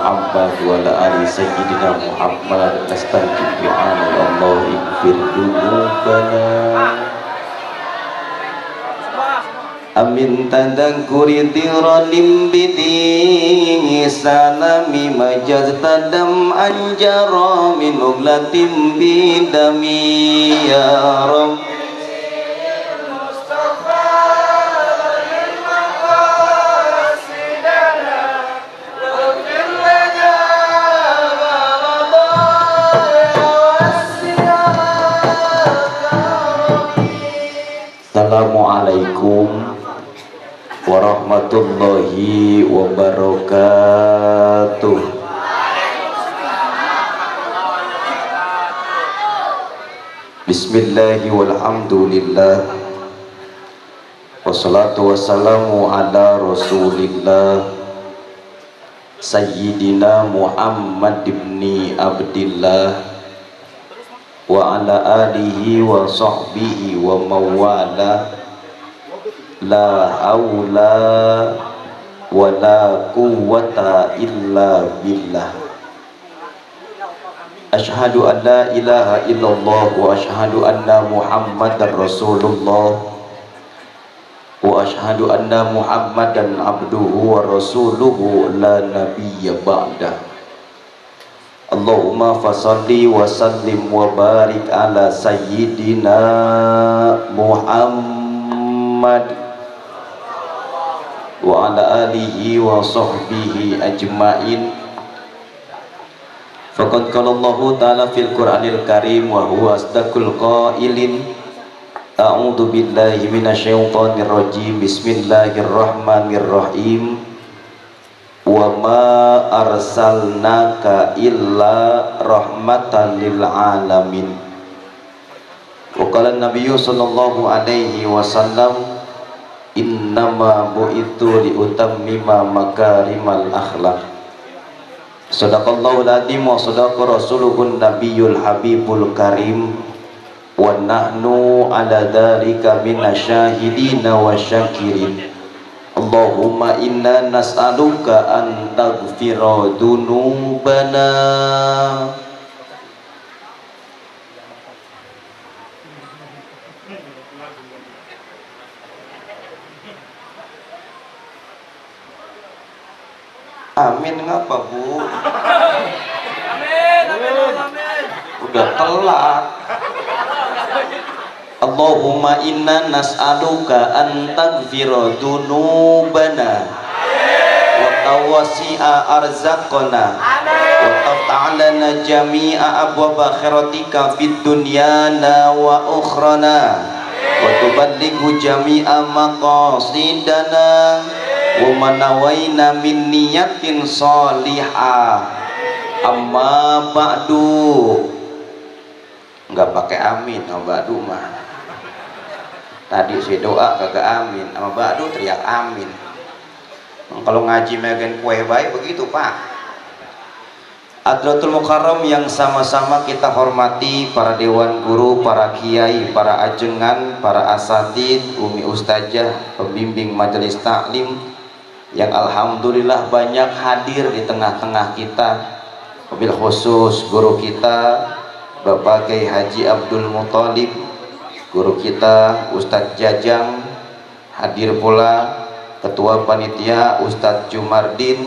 Muhammad wa ala ali sayyidina Muhammad nastaghfir bi'ana ya Allah ighfir dzunubana amin tadangkuri tiranim bidi salami majaztadam anjara min uglatim bidami ya Rabb Assalamualaikum warahmatullahi wabarakatuh. Bismillahi walhamdulillah wassalatu wassalamu ala rasulillah Sayyidina Muhammad ibni Abdillah wa ala alihi wa sahbihi wa mawala la haula wa la quwwata illa billah. Ashhadu an la ilaha illallah wa ashhadu anna Muhammadar Rasulullah wa ashhadu anna Muhammadan abduhu wa rasuluhu la nabiyya ba'dah. Allahumma fasalli wa sallim wa barik ala sayyidina Muhammad wa ala alihi wa sahbihi ajma'in. Faqad qala Allah ta'ala fil Qur'anil Karim wa huwa asdaqul qailin. A'udzu billahi minasyaitonir rajim. Bismillahirrahmanirrahim. Wa ma arsalnaka illa rahmatan lil alamin. Wa qala an-nabiyyu sallallahu alaihi wasallam innama bu'ithu li utammima makarimal akhlaq. Shadaqallahu al-azim wa shadaqa rasuluhun nabiyyul habibul karim wa nahnu ala dzalika minasyahidina wa syakirin. Allahumma inna nas'aluka an taghfira dzunubana amin. Ngapa Bu? Amin, amin, amin. Udah telat. Allahumma inna nas'aluka an taghfira dzunubana wa tawasi'a arzaqana wa tafta'alana jami'a abwaba khairatika fid dunyana wa ukhrana wa tuballighu jami'a maqasidana wa manawaina min niyatin salihah. Amma ba'du. Enggak pakai amin, amma ba'du mah. Tadi saya doa kagak amin, sama ba'du teriak amin. Kalau ngaji megan kue baik begitu Pak. Hadratul Mukarram yang sama-sama kita hormati, para dewan guru, para kiai, para ajengan, para asatid, umi ustazah, pembimbing majelis taklim yang alhamdulillah banyak hadir di tengah-tengah kita. Wabil khusus guru kita Bapak Kiai Haji Abdul Muthalib, guru kita Ustadz Jajang, hadir pula Ketua Panitia Ustadz Jumardin,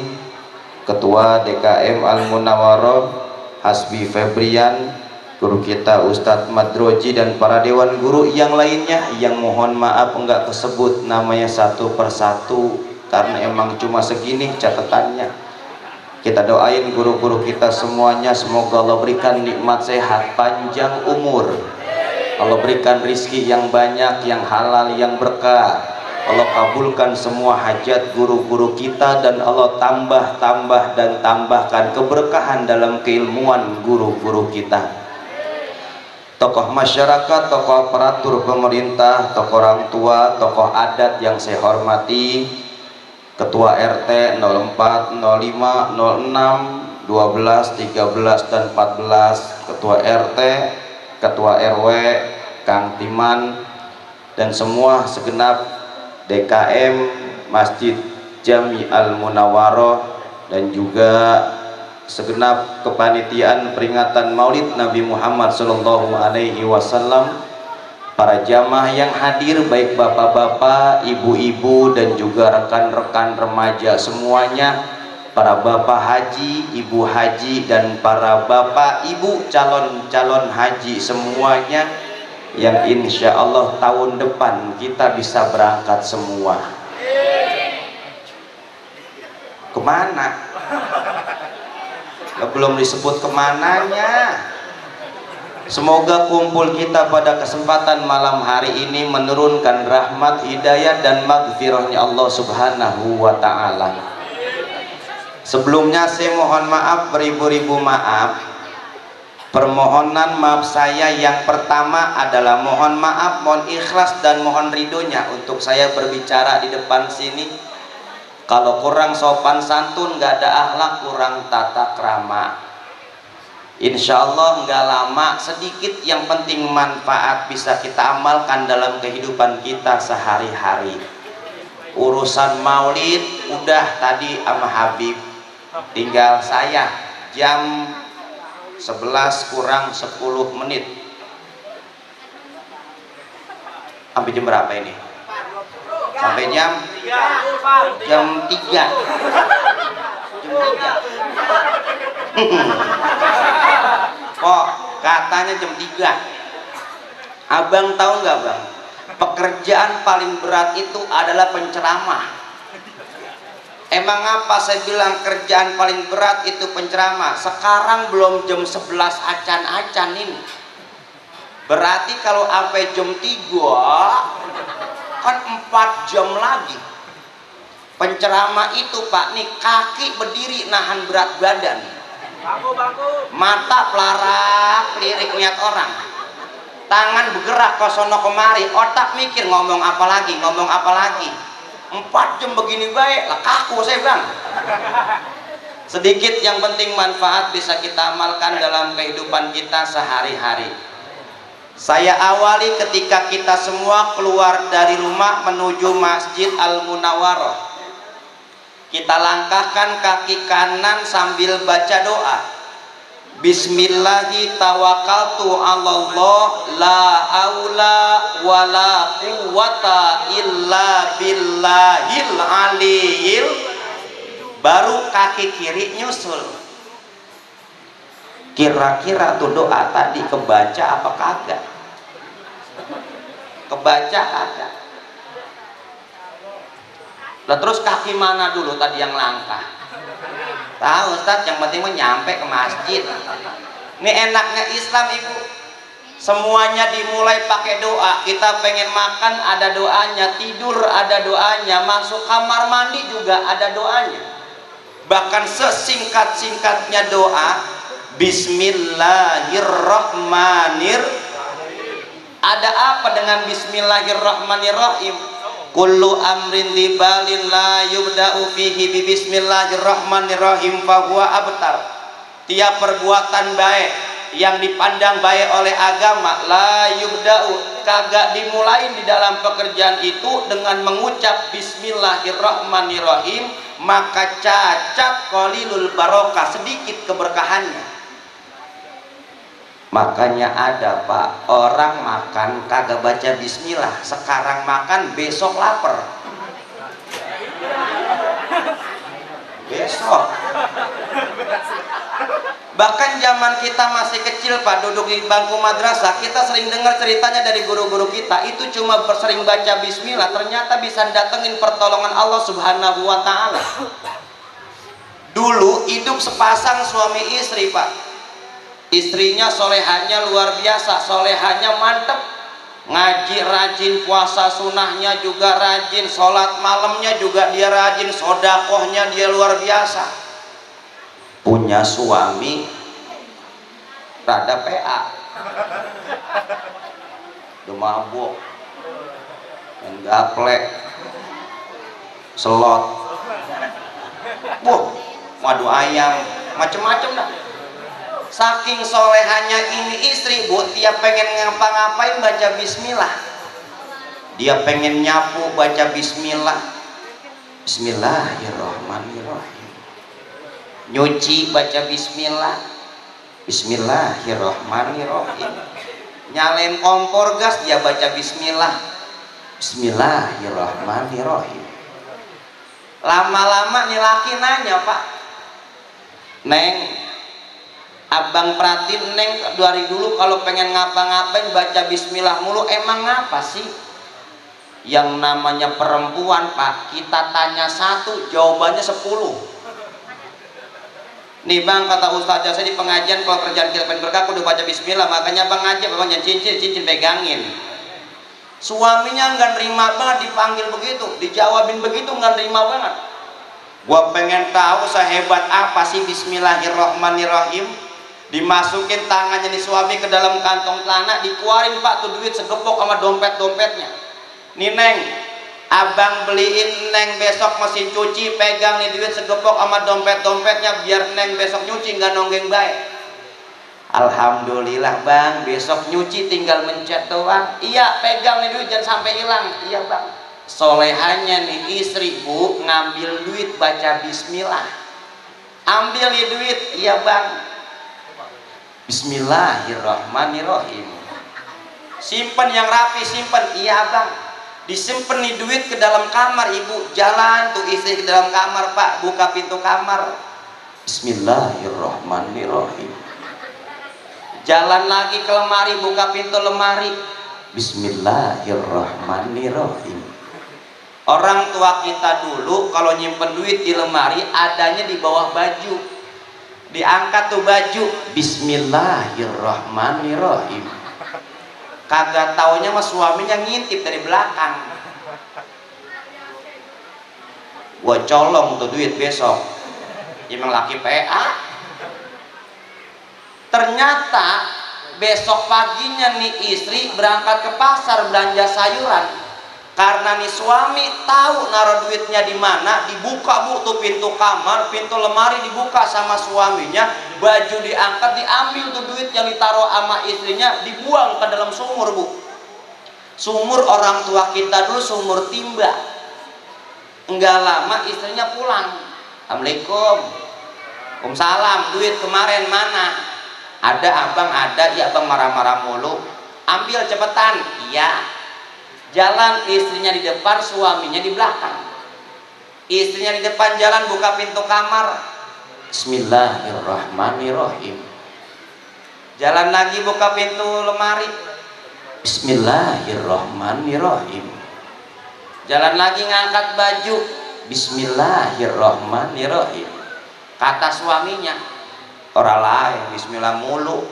Ketua DKM Al-Munawwaroh Hasbi Febrian, guru kita Ustadz Madroji, dan para dewan guru yang lainnya yang mohon maaf enggak kesebut namanya satu persatu karena emang cuma segini catatannya. Kita doain guru-guru kita semuanya, semoga Allah berikan nikmat sehat, panjang umur, Allah berikan rizki yang banyak, yang halal, yang berkah. Allah kabulkan semua hajat guru-guru kita, dan Allah tambah dan tambahkan keberkahan dalam keilmuan guru-guru kita. Tokoh masyarakat, tokoh aparatur pemerintah, tokoh orang tua, tokoh adat yang saya hormati, Ketua RT 04, 05, 06, 12, 13, dan 14, Ketua RT, Ketua RW, Kang Timan, dan semua segenap DKM Masjid Jami Al Munawwaroh, dan juga segenap kepanitiaan peringatan Maulid Nabi Muhammad Sallallahu Alaihi Wasallam, para jamaah yang hadir, baik bapak-bapak, ibu-ibu, dan juga rekan-rekan remaja semuanya, para bapak haji, ibu haji, dan para bapak ibu calon-calon haji semuanya, yang insya Allah tahun depan kita bisa berangkat semua. Kemana? Belum disebut kemananya. Semoga kumpul kita pada kesempatan malam hari ini menurunkan rahmat, hidayah, dan maghfirahnya Allah Subhanahu wa Ta'ala. Sebelumnya saya mohon maaf, beribu-ribu maaf. Permohonan maaf saya yang pertama adalah mohon maaf, mohon ikhlas, dan mohon ridhonya untuk saya berbicara di depan sini. Kalau kurang sopan santun, nggak ada akhlak, kurang tata krama. Insya Allah nggak lama, sedikit yang penting manfaat bisa kita amalkan dalam kehidupan kita sehari-hari. Urusan maulid udah tadi sama Habib, tinggal saya jam 11 kurang 10 menit. Sampai jam berapa ini? Sampai jam 3. Jam 3. Kok katanya jam 3? Abang tahu nggak bang? Pekerjaan paling berat itu adalah penceramah. Emang apa saya bilang kerjaan paling berat itu penceramah? Sekarang belum jam 11 acan-acan ini. Berarti kalau sampai jam 3 kan 4 jam lagi. Penceramah itu Pak nih, kaki berdiri nahan berat badan, mata pelarak lirik lihat orang, tangan bergerak ke sono kemari, otak mikir ngomong apa lagi, 4 jam begini baik lah, kaku saya bang. Sedikit yang penting manfaat bisa kita amalkan dalam kehidupan kita sehari-hari. Saya awali ketika kita semua keluar dari rumah menuju Masjid Al-Munawwarah. Kita langkahkan kaki kanan sambil baca doa. Bismillahi tawakkaltu 'alallah la haula wala quwwata illa billahil aliyil. Baru kaki kiri nyusul. Kira-kira tuh doa tadi kebaca apa kagak? Kebaca kagak? Lah terus kaki mana dulu tadi yang langkah? Tahu Ustaz, yang penting nyampe ke masjid. Ini enaknya Islam ibu, semuanya dimulai pakai doa. Kita pengen makan ada doanya, tidur ada doanya, masuk kamar mandi juga ada doanya. Bahkan sesingkat-singkatnya doa Bismillahirrahmanirrahim. Ada apa dengan Bismillahirrahmanirrahim? Kullu amrin libalin la yubda'u fihi bi bismillahirrahmanirrahim fahuwa abtar. Tiap perbuatan baik yang dipandang baik oleh agama la yubda'u, kagak dimulai di dalam pekerjaan itu dengan mengucap bismillahirrahmanirrahim, maka cacat qalilul barokah, sedikit keberkahannya. Makanya ada Pak, orang makan kagak baca bismillah, sekarang makan besok lapar. Besok. Bahkan zaman kita masih kecil Pak, duduk di bangku madrasah, kita sering dengar ceritanya dari guru-guru kita, itu cuma sering baca bismillah, ternyata bisa datengin pertolongan Allah Subhanahu wa Ta'ala. Dulu hidup sepasang suami istri Pak. Istrinya solehahnya luar biasa, solehahnya mantep, ngaji rajin, puasa sunnahnya juga rajin, sholat malamnya juga dia rajin, sodakohnya dia luar biasa. Punya suami rada PA, udah mabuk, main gaplek, selot, madu ayam, macem-macem dah. Saking solehannya ini istri bu, dia pengen ngapa-ngapain baca bismillah. Dia pengen nyapu baca bismillah. Bismillahirrahmanirrahim. nyuci baca bismillah, bismillahirrahmanirrahim. Nyalain kompor gas dia baca bismillah, bismillahirrahmanirrahim. Lama-lama nih laki nanya, Pak, Neng, abang perhatiin Neng dari dulu kalau pengen ngapa-ngapain baca bismillah mulu, emang ngapa sih? Yang namanya perempuan, Pak, kita tanya satu jawabannya 10. Nih bang, kata ustazah saya di pengajian, kalau kerjaan kita pengen berkah udah baca bismillah, makanya bang ngajak, bang jangan cincin pegangin. Suaminya nggak nerima banget dipanggil begitu, dijawabin begitu, nggak nerima banget. Gua pengen tahu sehebat apa sih bismillahirrahmanirrahim. Dimasukin tangannya nih suami ke dalam kantong celana, dikeluarin Pak tuh duit segepok sama dompetnya. Nih Neng, abang beliin Neng besok mesin cuci, pegang nih duit segepok sama dompetnya biar Neng besok nyuci nggak nonggeng baik. Alhamdulillah bang, besok nyuci tinggal mencet doang. Iya, pegang nih duit jangan sampai hilang. Iya bang. Solehannya nih istri, Bu, ngambil duit baca bismillah. Ambil nih duit, iya bang. Bismillahirrahmanirrahim. Simpen yang rapi, simpen, iya bang. Disimpen nih duit ke dalam kamar, ibu. Jalan tuh istri ke dalam kamar, Pak, buka pintu kamar. Bismillahirrahmanirrahim. Jalan lagi ke lemari, buka pintu lemari. Bismillahirrahmanirrahim. Orang tua kita dulu kalau nyimpen duit di lemari adanya di bawah baju. Diangkat tuh baju, bismillahirrahmanirrahim. Kagak taunya mas suaminya ngintip dari belakang. Gua colong tuh duit besok. Emang laki PA. Ternyata besok paginya nih istri berangkat ke pasar belanja sayuran. Karena nih suami tahu naruh duitnya di mana, dibuka Bu tuh pintu kamar, pintu lemari dibuka sama suaminya, baju diangkat, diambil tuh duit yang ditaruh sama istrinya, dibuang ke dalam sumur Bu. Sumur orang tua kita dulu sumur timba. Enggak lama istrinya pulang. Assalamualaikum. Waalaikumsalam, duit kemarin mana? Ada abang, ada. Ya abang marah-marah mulu. Ambil cepetan. Iya. Jalan istrinya di depan, suaminya di belakang. Istrinya di depan jalan, buka pintu kamar. Bismillahirrahmanirrahim. Jalan lagi, buka pintu lemari. Bismillahirrahmanirrahim. Jalan lagi ngangkat baju. Bismillahirrahmanirrahim. Kata suaminya, orang lain bismillah mulu.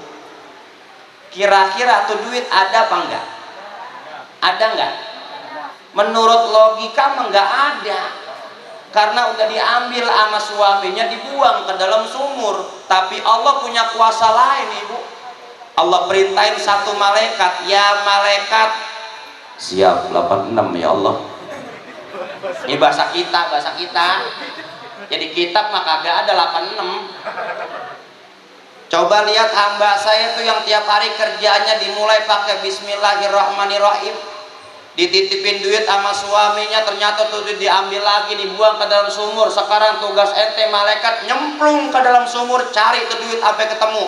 Kira-kira tuh duit ada apa enggak? Ada enggak? Menurut logika enggak ada. Karena udah diambil sama suaminya, dibuang ke dalam sumur. Tapi Allah punya kuasa lain, Ibu. Allah perintahin satu malaikat, ya malaikat. Siap 86 ya Allah. Ini bahasa kita. Jadi kitab mah kagak ada 86. Coba lihat hamba saya tuh yang tiap hari kerjanya dimulai pakai bismillahirrahmanirrahim. Dititipin duit sama suaminya, ternyata tuh duit diambil lagi, dibuang ke dalam sumur. Sekarang tugas ente malaikat nyemplung ke dalam sumur, cari tuh duit sampai ketemu.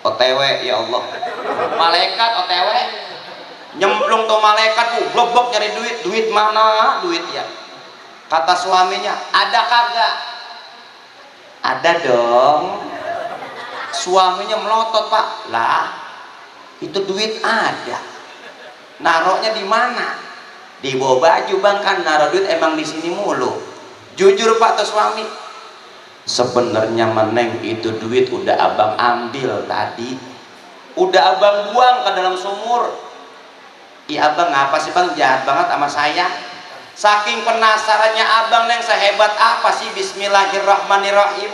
OTW ya Allah. Malaikat OTW. Nyemplung tuh malaikat, blobok nyari duit mana duit ya. Kata suaminya, ada kagak? Ada dong. Suaminya melotot, Pak. Lah, itu duit ada. Naruhnya di mana? Di bawah baju bang, kan naruh duit emang di sini mulu. Jujur Pak tuh suami. Sebenarnya meneng itu duit udah abang ambil tadi. Udah abang buang ke dalam sumur. Iya abang ngapa sih bang jahat banget sama saya? Saking penasarannya abang neng sehebat apa sih bismillahirrahmanirrahim.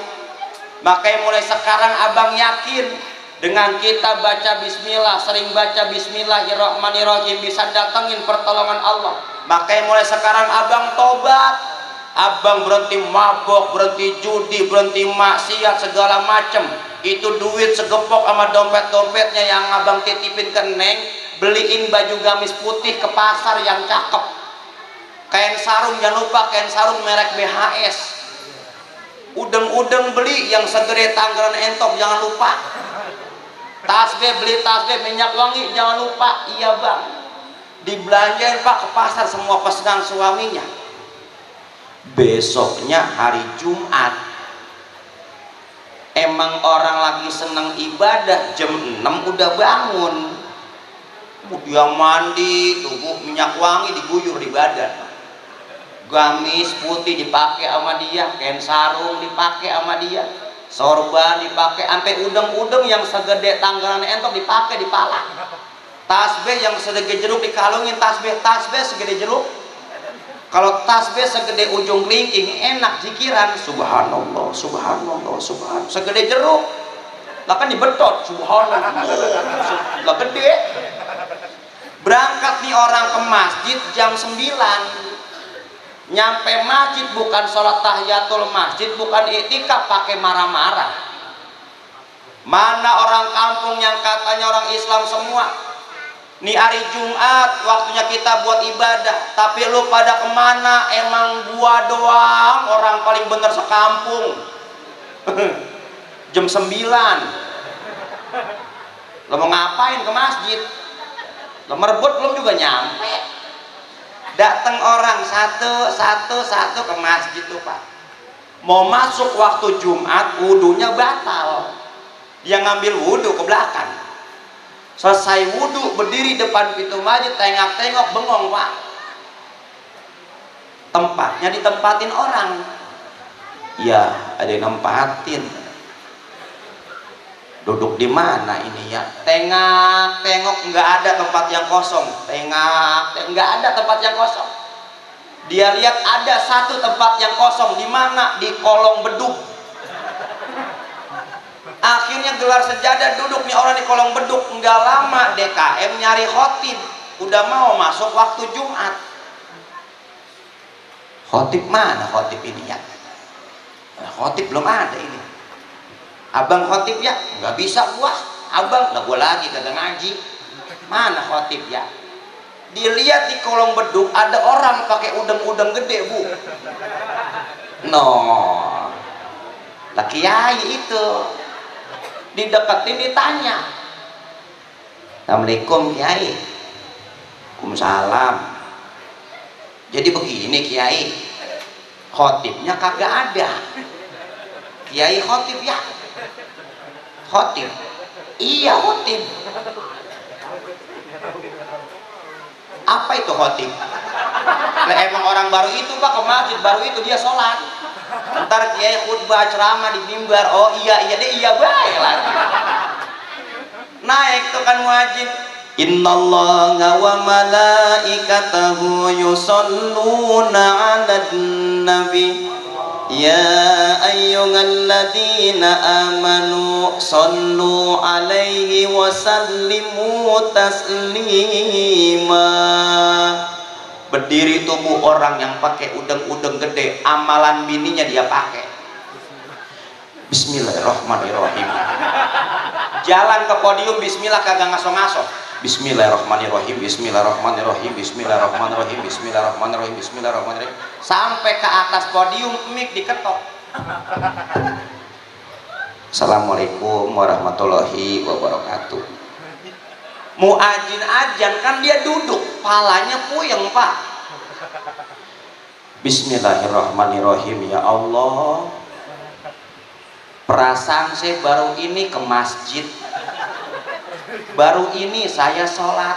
Makanya mulai sekarang abang yakin dengan kita baca bismillah, sering baca bismillahirrahmanirrahim bisa datengin pertolongan Allah. Makanya mulai sekarang abang tobat, abang berhenti mabok, berhenti judi, berhenti maksiat segala macem. Itu duit segepok sama dompetnya yang abang titipin ke neng, beliin baju gamis putih ke pasar yang cakep. Kain sarung jangan lupa, kain sarung merek BHS. Udeng-udeng beli yang segede tanggalan entok, jangan lupa. Tasbih, beli tasbih, minyak wangi, jangan lupa. Iya bang, dibelanjain pak ke pasar semua pesanan suaminya. Besoknya hari Jumat, emang orang lagi seneng ibadah, jam 6 udah bangun. Dia mandi, tubuh minyak wangi diguyur di badan, gamis putih dipakai sama dia, kain sarung dipakai sama dia, sorban dipakai, sampai udeng-udeng yang segede tanggalan entok dipakai di pala. Tasbih yang segede jeruk dikalungin, tasbih segede jeruk. Kalau tasbih segede ujung kelingking, enak zikiran, subhanallah, subhanallah, subhanallah, segede jeruk. Lah kan dibetot, subhanallah, lah gede. Berangkat nih orang ke masjid jam 9, nyampe masjid bukan sholat tahiyatul masjid, bukan iktikaf, pakai marah-marah. Mana orang kampung yang katanya orang Islam semua, nih hari Jumat waktunya kita buat ibadah, tapi lu pada kemana? Emang gua doang orang paling bener sekampung. Jam 9 lo mau ngapain ke masjid? Lo merebut belum juga nyampe. Datang orang satu ke masjid tuh pak, mau masuk waktu Jumat, wudunya batal. Dia ngambil wudu ke belakang, selesai wudu berdiri depan pintu masjid, tengok-tengok bengong pak. Tempatnya ditempatin orang. Ya ada yang nempatin. Duduk di mana ini ya? Tengok nggak ada tempat yang kosong. Nggak ada tempat yang kosong. Dia lihat ada satu tempat yang kosong. Di mana? Di kolong beduk. Akhirnya gelar sejadah, duduk nih orang di kolong beduk. Nggak lama DKM nyari khotib. Udah mau masuk waktu Jumat. Khotib mana khotib ini ya? Khotib belum ada ini. Abang khotib ya? Nggak bisa gua. Abang, lah gua lagi kagak ngaji. Mana khotib ya? Dilihat di kolong beduk ada orang pakai udeng-udeng gede bu. No, lah kiai itu. Dideketin ditanya, Assalamualaikum kiai. Waalaikumsalam. Jadi begini kiai, khotibnya kagak ada. Kiai khotib ya? Khotib? Iya khotib. Apa itu khotib? Lah emang orang baru itu pak ke masjid, baru itu dia sholat. Ntar kiai khutbah ceramah di mimbar, oh iya deh, iya baik lagi. Naik tuh kan wajib. Innallaha wa malaikatahu yusholluna 'alan nabi. Ya ayyuhalladzina amanu shollu alaihi wa sallimu taslima. Berdiri tubuh orang yang pakai udeng-udeng gede, amalan bininya dia pakai. Bismillahirrahmanirrahim. Jalan ke podium bismillah kagak ngaso-ngaso. Bismillahirrahmanirrahim, bismillahirrahmanirrahim, bismillahirrahmanirrahim, bismillahirrahmanirrahim, bismillahirrahmanirrahim. Sampai ke atas podium mic diketok. Assalamualaikum warahmatullahi wabarakatuh. Muadzin ajan kan dia duduk, palanya puyeng pak. Bismillahirrahmanirrahim. Ya Allah, perasaan saya baru ini ke masjid, baru ini saya sholat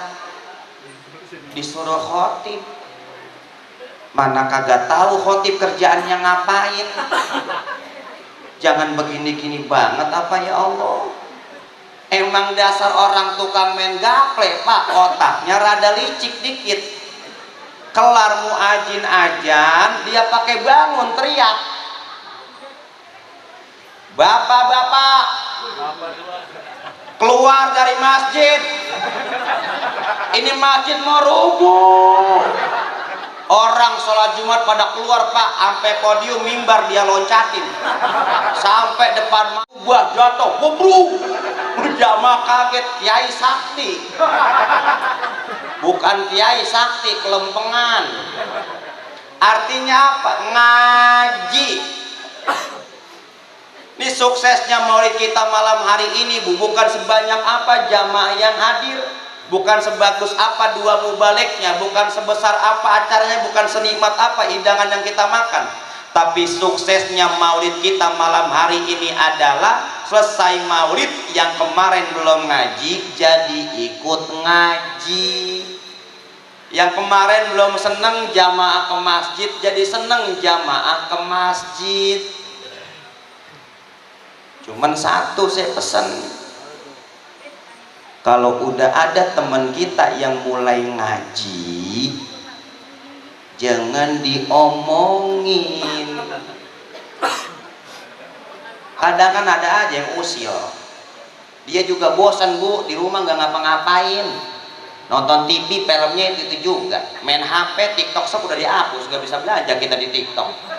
disuruh khotib, mana kagak tahu khotib kerjaannya ngapain. Jangan begini-gini banget apa ya Allah. Emang dasar orang tukang main gaple pak, otaknya rada licik dikit. Kelar muadzin ajan dia pakai bangun teriak, bapak-bapak keluar dari masjid, ini masjid mau rubuh. Orang sholat Jumat pada keluar pak, sampai podium mimbar dia loncatin, sampai depan buah jatuh, bobruk. Jamaah kaget, kiai sakti. Bukan kiai sakti, kelempengan. Artinya apa? Ngaji. Ini suksesnya maulid kita malam hari ini, Bu, bukan sebanyak apa jamaah yang hadir, bukan sebagus apa dua mubaliknya, bukan sebesar apa acaranya, bukan senikmat apa hidangan yang kita makan, tapi suksesnya maulid kita malam hari ini adalah selesai maulid yang kemarin belum ngaji jadi ikut ngaji, yang kemarin belum seneng jamaah ke masjid jadi seneng jamaah ke masjid. Cuman satu saya pesan, kalau udah ada teman kita yang mulai ngaji, jangan diomongin. Kadang kan ada aja yang usil, dia juga bosan, Bu, di rumah nggak ngapa-ngapain, nonton TV, filmnya itu juga, main HP, TikTok udah dihapus, nggak bisa belajar kita di TikTok.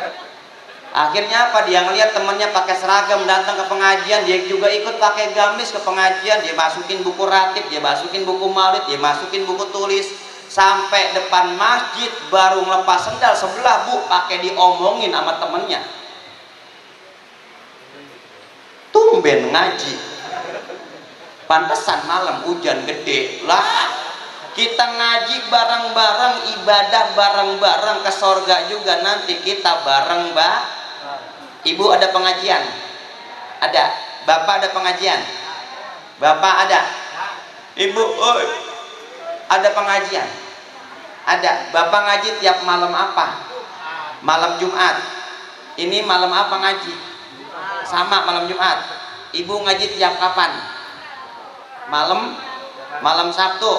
Akhirnya apa? Dia ngeliat temennya pakai seragam datang ke pengajian, dia juga ikut pakai gamis ke pengajian, dia masukin buku ratib, dia masukin buku maulid, dia masukin buku tulis, sampai depan masjid baru ngelepas sendal sebelah, Bu, pakai diomongin sama temennya. Tumben ngaji, pantesan malam hujan gede lah. Kita ngaji bareng-bareng, ibadah bareng-bareng, ke sorga juga nanti kita bareng-bareng. Ibu ada pengajian? Ada. Bapak ada pengajian? Bapak ada? Ibu ada pengajian? Ada. Bapak ngaji tiap malam apa? Malam Jumat. Ini malam apa ngaji? Sama, malam Jumat. Ibu ngaji tiap kapan? Malam Sabtu,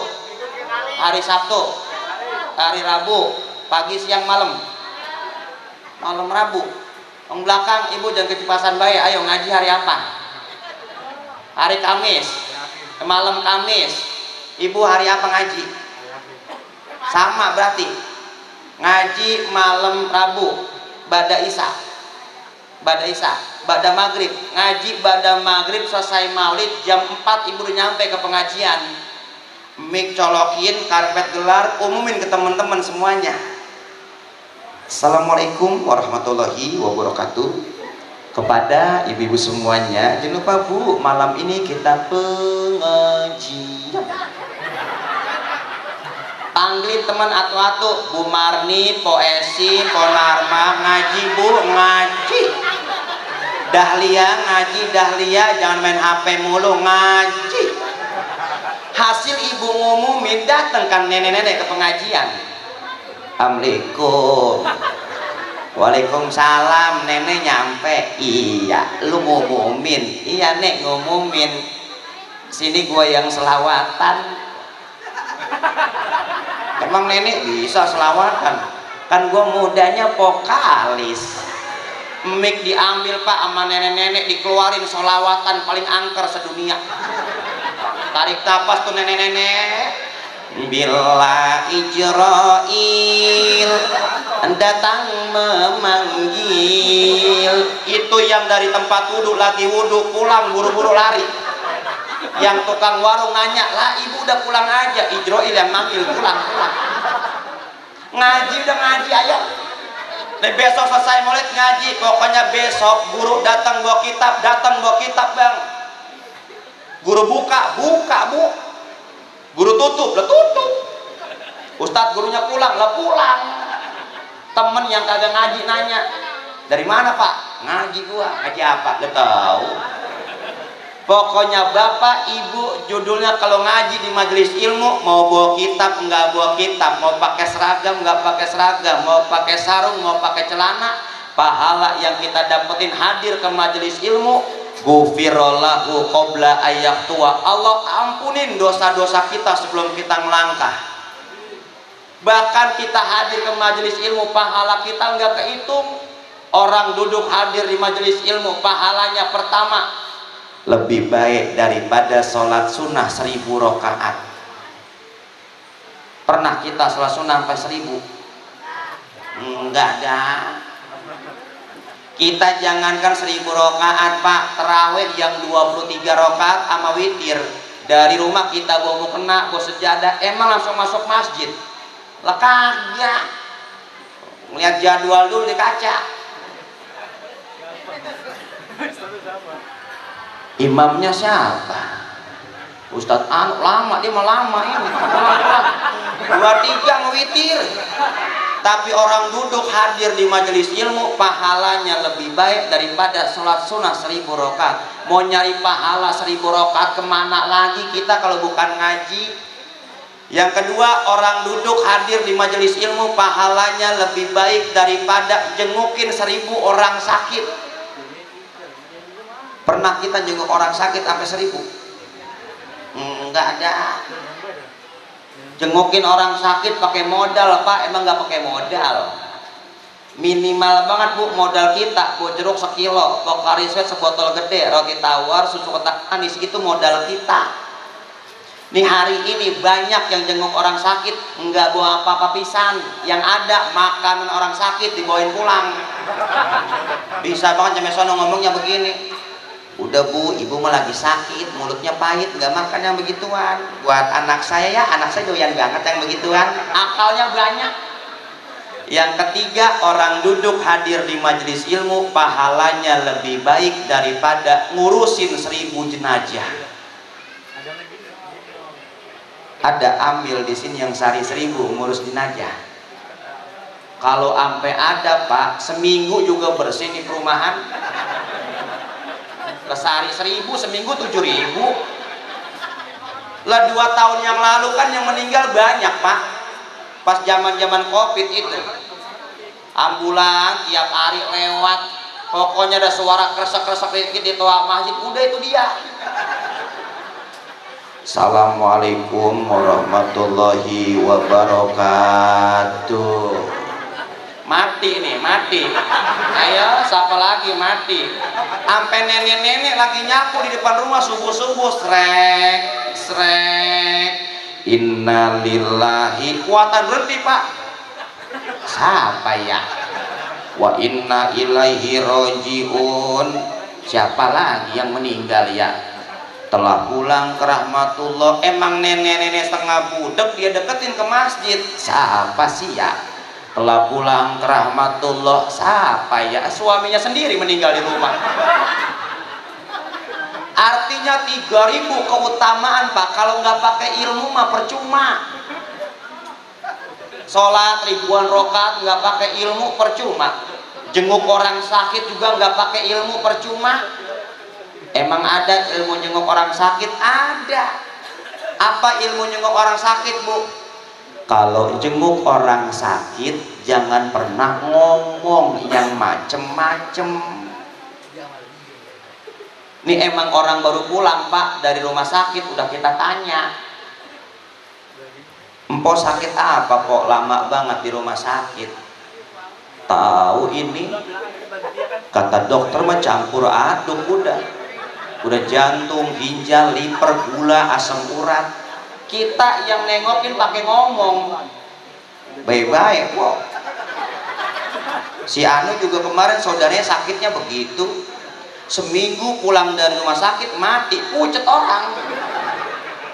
hari Sabtu, hari Rabu, pagi, siang, malam Rabu. Yang belakang ibu jangan kecepatan baik, ayo ngaji hari apa? Hari Kamis, malam Kamis. Ibu hari apa ngaji? Sama berarti, ngaji malam Rabu, bada Isya, bada maghrib, ngaji bada maghrib, selesai maulid jam 4 ibu udah nyampe ke pengajian, mic colokin, karpet gelar, umumin ke teman-teman semuanya. Assalamualaikum warahmatullahi wabarakatuh. Kepada ibu-ibu semuanya, jangan lupa, Bu, malam ini kita pengajian. Panggilin teman atu-atu, Bu Marni, Po Esi, Po Narma, ngaji, Bu, ngaji. Dahlia ngaji, Dahlia, jangan main HP mulu, ngaji. Hasil ibu ngumumin, datang kan nenek-nenek ke pengajian. Assalamualaikum. Waalaikumsalam. Nenek nyampe. Iya, lu ngumumin. Iya, Nek, ngumumin. Sini gua yang selawatan. Emang nenek bisa selawatan? Kan gua mudanya vokalis. Mic diambil, Pak, sama nenek-nenek, dikeluarin selawatan paling angker sedunia. Tarik napas tuh nenek-nenek. Bila Ijrail datang memanggil, itu yang dari tempat wudhu lagi wudhu pulang buru-buru lari. Yang tukang warung nanya, lah ibu udah pulang aja. Ijrail yang manggil, pulang. Ngaji udah ngaji, ayo. Besok selesai maulid ngaji, pokoknya besok guru datang bawa kitab, Bang. Guru buka, Bu. Guru tutup, Ustadz gurunya pulang, Temen yang kagak ngaji nanya, dari mana, Pak? Ngaji gua. Ngaji apa? Gak tahu. Pokoknya bapak ibu judulnya kalau ngaji di majelis ilmu, mau bawa kitab nggak bawa kitab, mau pakai seragam nggak pakai seragam, mau pakai sarung mau pakai celana, pahala yang kita dapetin hadir ke majelis ilmu, gufirallahu qabla ayyaktua, Allah ampunin dosa-dosa kita sebelum kita melangkah. Bahkan kita hadir ke majelis ilmu, pahala kita nggak kehitung. Orang duduk hadir di majelis ilmu, pahalanya pertama lebih baik daripada sholat sunnah 1000 rakaat. Pernah kita sholat sunnah sampai 1000? Enggak ada. Kita jangankan 1000 rakaat, Pak, terawih yang 23 rakaat sama witir, dari rumah kita bawa mukena, bawa sejadah, emang langsung masuk masjid? Lah kagak. Melihat jadwal dulu di kaca. Imamnya siapa? Ustadz Anu, lama dia mah lama ini. 2-3 ngewitir. Tapi orang duduk hadir di majelis ilmu pahalanya lebih baik daripada sholat sunnah 1000 rakaat. Mau nyari pahala 1000 rakaat kemana lagi kita kalau bukan ngaji? Yang kedua, orang duduk hadir di majelis ilmu pahalanya lebih baik daripada jengukin 1000 orang sakit. Pernah kita jenguk orang sakit sampai 1000? Enggak ada. Jengukin orang sakit pakai modal Pak, emang nggak pakai modal. Minimal banget Bu modal kita, Bu jeruk sekilo, Pocari Sweat sebotol gede, roti tawar, susu kotak manis, itu modal kita. Nih hari ini banyak yang jenguk orang sakit nggak bawa apa-apa pisan, yang ada makanan orang sakit dibawain pulang. Bisa banget sampai sono ngomongnya begini. Udah Bu, ibu mah lagi sakit, mulutnya pahit, nggak makan yang begituan. Buat anak saya ya, anak saya doyan banget yang begituan, akalnya banyak. Yang ketiga, orang duduk hadir di majelis ilmu pahalanya lebih baik daripada ngurusin 1000 jenazah. Ada ambil di sini yang sehari 1000 ngurus jenazah. Kalau sampai ada Pak, seminggu juga bersih di perumahan. Sehari 1000, seminggu 7000. Lah 2 tahun yang lalu kan yang meninggal banyak Pak. Pas zaman-zaman Covid itu, ambulan tiap hari lewat, pokoknya ada suara kresek-kresek dikit di toa masjid, udah itu dia. Assalamualaikum warahmatullahi wabarakatuh. Mati nih, mati. Ayo, siapa lagi mati? Sampai nenek-nenek lagi nyapu di depan rumah subuh-subuh, srek, srek. Innalillahi, kuatan berhenti Pak. Siapa ya? Wa inna ilaihi rojiun. Siapa lagi yang meninggal ya? Telah pulang ke rahmatullah. Emang nenek-nenek setengah budek dia deketin ke masjid. Siapa sih ya? Telah pulang ke rahmatullah. Siapa ya? Suaminya sendiri meninggal di rumah. Artinya 3000 keutamaan Pak. Kalau nggak pakai ilmu mah percuma. Sholat ribuan rakaat nggak pakai ilmu percuma. Jenguk orang sakit juga nggak pakai ilmu percuma. Emang ada ilmu jenguk orang sakit? Ada. Apa ilmu jenguk orang sakit Bu? Kalau jenguk orang sakit jangan pernah ngomong yang macem-macem. Ini emang orang baru pulang Pak dari rumah sakit, udah kita tanya, Empok sakit apa kok lama banget di rumah sakit? Tahu ini, kata dokter mah campur aduk udah jantung, ginjal, liver, gula, asam urat. Kita yang nengokin pakai ngomong baik-baik kok. Si Anu juga kemarin saudaranya sakitnya begitu, seminggu pulang dari rumah sakit mati, pucet orang.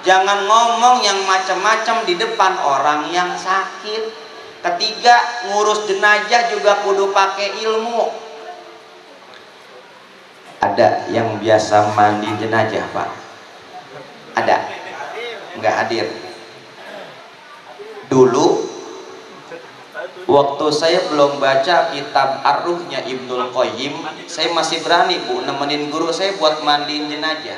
Jangan ngomong yang macam-macam di depan orang yang sakit. Ketiga, ngurus jenazah juga kudu pakai ilmu. Ada yang biasa mandi jenazah Pak? Ada? Nggak hadir. Dulu waktu saya belum baca kitab Ar-Ruhnya Ibnul Qayyim, saya masih berani Bu nemenin guru saya buat mandiin jenazah.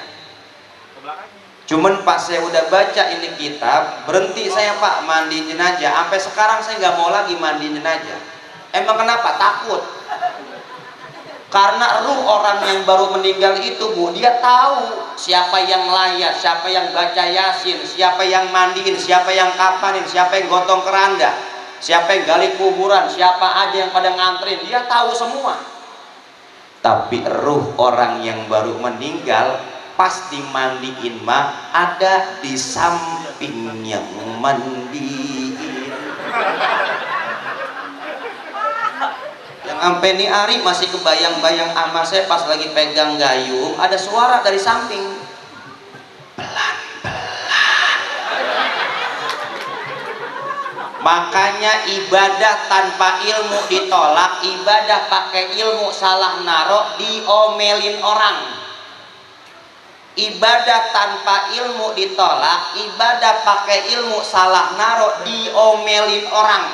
Cuman pas saya udah baca ini kitab, berhenti saya Pak mandiin jenazah. Sampai sekarang saya nggak mau lagi mandiin jenazah. Emang kenapa? Takut. Karena ruh orang yang baru meninggal itu Bu, dia tahu siapa yang layak, siapa yang baca yasin, siapa yang mandiin, siapa yang kapanin, siapa yang gotong keranda, siapa yang gali kuburan, siapa aja yang pada nganterin, dia tahu semua. Tapi ruh orang yang baru meninggal pas dimandiin mah ada di samping yang mandiin. Yang sampai nih Ari masih kebayang-bayang ama saya pas lagi pegang gayung, ada suara dari samping, pelan-pelan. Makanya ibadah tanpa ilmu ditolak, ibadah pakai ilmu salah narok diomelin orang. Ibadah tanpa ilmu ditolak, ibadah pakai ilmu salah narok diomelin orang.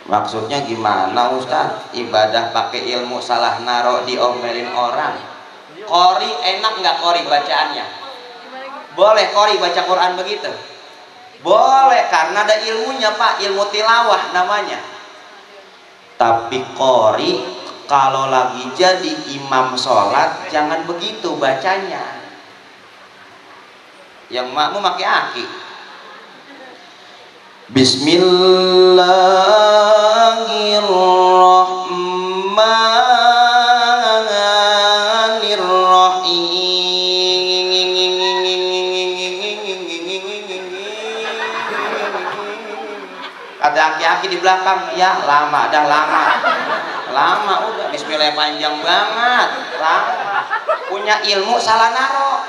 Maksudnya gimana Ustaz? Ibadah pakai ilmu salah narok diomelin orang. Qori enak nggak qori bacaannya? Boleh qori baca Quran begitu? Boleh, karena ada ilmunya Pak, ilmu tilawah namanya. Tapi qori kalau lagi jadi imam sholat jangan begitu bacanya. Yang makmum pakai aki. Ada aki-aki di belakang, ya lama, dah lama udah bismillah panjang banget, lama. Punya ilmu salah naro.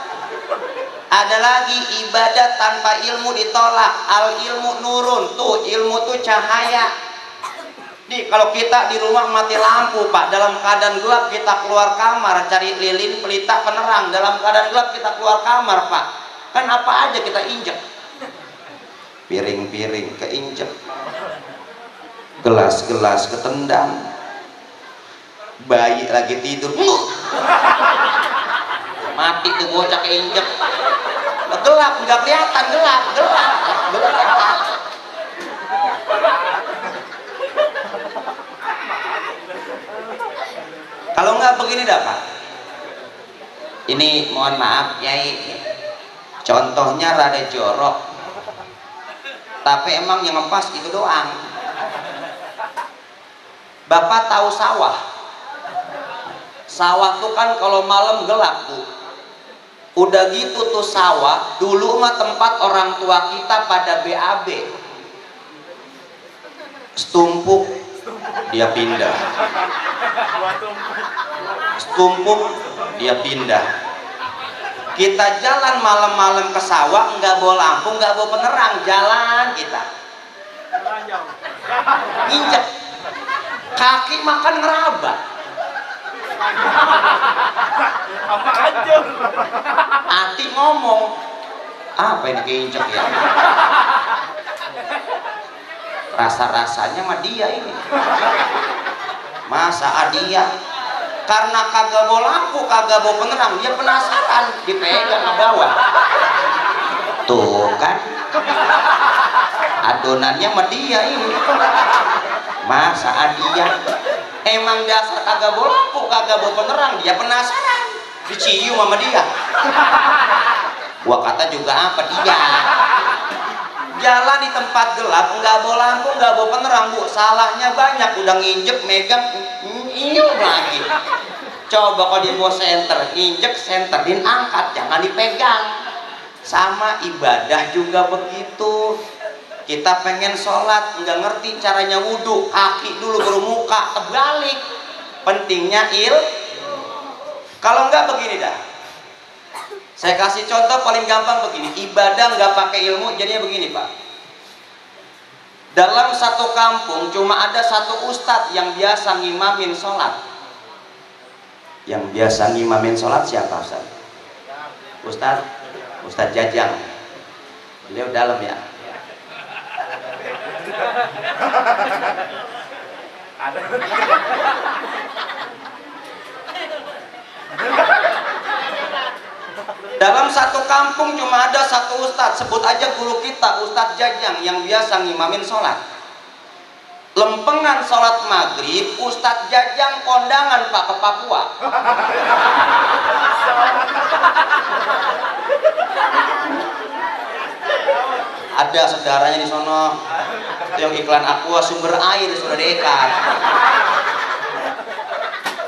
Ada lagi ibadah tanpa ilmu ditolak, al ilmu nurun, tuh ilmu tuh cahaya. Nih kalau kita di rumah mati lampu Pak, dalam keadaan gelap kita keluar kamar cari lilin pelita penerang, dalam keadaan gelap kita keluar kamar Pak, kan apa aja kita injek, piring-piring keinjek, gelas-gelas ketendang, bayi lagi tidur mati tuh bocah keinjek, gelap nggak kelihatan, gelap. Kalau nggak begini dah Pak, ini mohon maaf Yai, contohnya rada jorok, tapi emang yang ngepas itu doang. Bapak tahu sawah? Sawah tuh kan kalau malam gelap tuh. Udah gitu tuh sawah dulu mah tempat orang tua kita pada BAB. Setumpuk dia pindah. Setumpuk dia pindah. Kita jalan malam-malam ke sawah nggak bawa lampu, nggak bawa penerang, jalan kita. Injek. Kaki makan ngeraba. Hati ngomong, apa ini keinjek ya? Rasa-rasanya mah dia ini. Masa adia? Karena kagak bawa lampu, kagak bawa penerang, dia penasaran, dipegang ke bawah. Tuh kan, adonannya mah dia ini. Masa adia? Emang dasar kagak bawa lampu, kagak bawa penerang, dia penasaran, dicium sama dia. Gua kata juga apa dia? Jalan di tempat gelap, nggak bawa lampu, nggak bawa penerang, Bu, salahnya banyak. Udah nginjek, megang, inyum lagi. Coba kalau dia bawa senter, injek senterin, angkat, jangan dipegang. Sama ibadah juga begitu. Kita pengen sholat, nggak ngerti caranya wudhu, kaki dulu baru muka, terbalik. Pentingnya kalau nggak begini dah. Saya kasih contoh paling gampang begini, ibadah nggak pakai ilmu jadinya begini Pak. Dalam satu kampung cuma ada satu ustadz yang biasa ngimamin sholat. Yang biasa ngimamin sholat siapa Ustaz? Ustadz Jajang. Beliau dalam ya. Dalam satu kampung cuma ada satu ustadz, sebut aja guru kita Ustadz Jajang yang biasa ngimamin sholat. Lempengan sholat maghrib Ustadz Jajang kondangan Pak ke Papua. Ada saudaranya di sono yang iklan Aqua sumber air sudah dekat.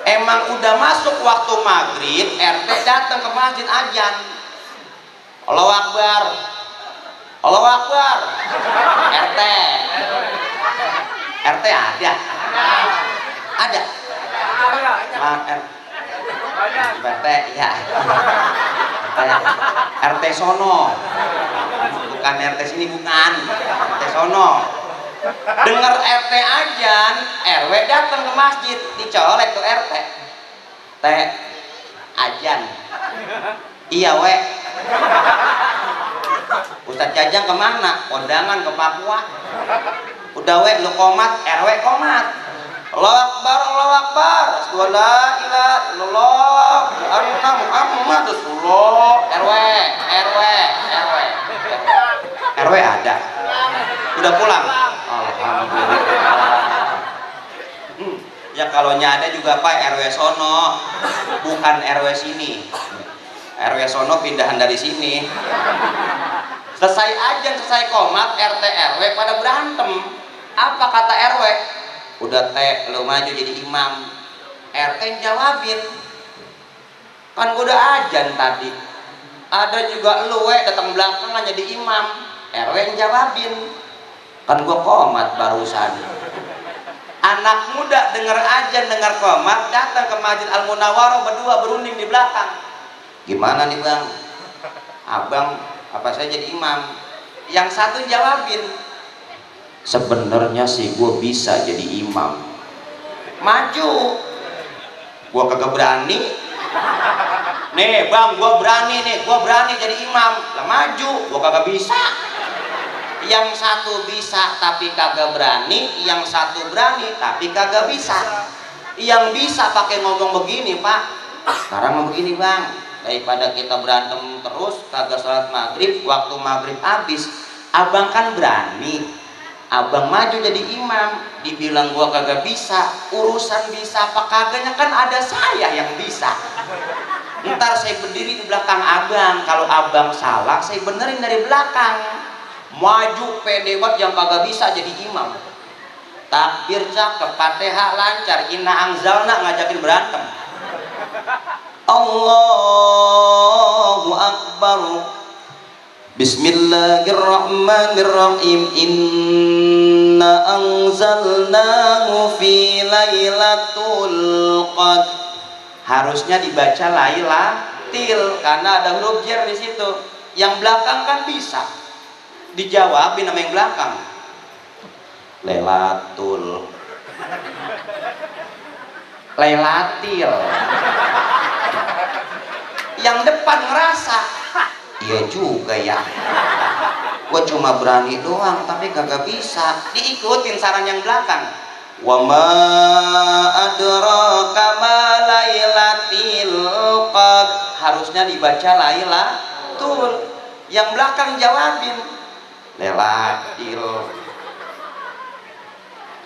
Emang udah masuk waktu maghrib, RT datang ke masjid azan. Allahu Akbar, Allahu Akbar. RT ada? Ada. RT ya. RT sono, bukan RT sini, bukan RT sono. Dengar RT ajan, RW datang ke masjid, dicolek tuh RT. Teh ajan, iya we. Ustadz Jajang kemana? Kondangan ke Papua. Udah we, lu komat, RW komat. Allahu Akbar, Allahu Akbar. La ilaha illallah, anna Muhammad Rasulullah. RW ada. Udah pulang. Alhamdulillah. Ya kalau ada juga Pak RW sono, bukan RW sini. RW sono pindahan dari sini. Selesai ajan, selesai komat, RT RW pada berantem. Apa kata RW? Udah teh, lu maju jadi imam. RT jawabin, kan gua udah ajan tadi. Ada juga lu datang belakangan jadi imam. RW jawabin, kan gua komat barusan. Anak muda dengar ajan, dengar komat, datang ke Masjid Al Munawwarah, berdua berunding di belakang. Gimana nih bang? Abang, apa saya jadi imam? Yang satu jawabin, sebenarnya sih gue bisa jadi imam. Maju. Gue kagak berani. Nih bang, gue berani nih, gue berani jadi imam. Lah maju, gue kagak bisa. Yang satu bisa tapi kagak berani, yang satu berani tapi kagak bisa. Yang bisa pakai ngomong begini, Pak. Sekarang mau begini bang, daripada kita berantem terus kagak sholat maghrib, waktu maghrib habis, abang kan berani, abang maju jadi imam. Dibilang gua kagak bisa, urusan bisa apa kagaknya kan ada saya yang bisa. Ntar saya berdiri di belakang abang, kalau abang salah saya benerin dari belakang. Maju pede banget, yang kagak bisa jadi imam. Takbir cakep, Fatihah lancar, inna anzalna ngajakin berantem. Allahu Akbar. Bismillahirrahmanirrahim. Inna anzalnahu fi lailatul qadr. Harusnya dibaca lailatil karena ada huruf jar di situ. Yang belakang kan bisa dijawabin sama yang belakang. Lailatul, lailatil. Yang depan ngerasa, iya juga ya, gue cuma berani doang tapi kagak bisa. Diikutin saran yang belakang. Wa ma adraka ma lailatil qadr. Harusnya dibaca lailatul. Yang belakang jawabin lailatil,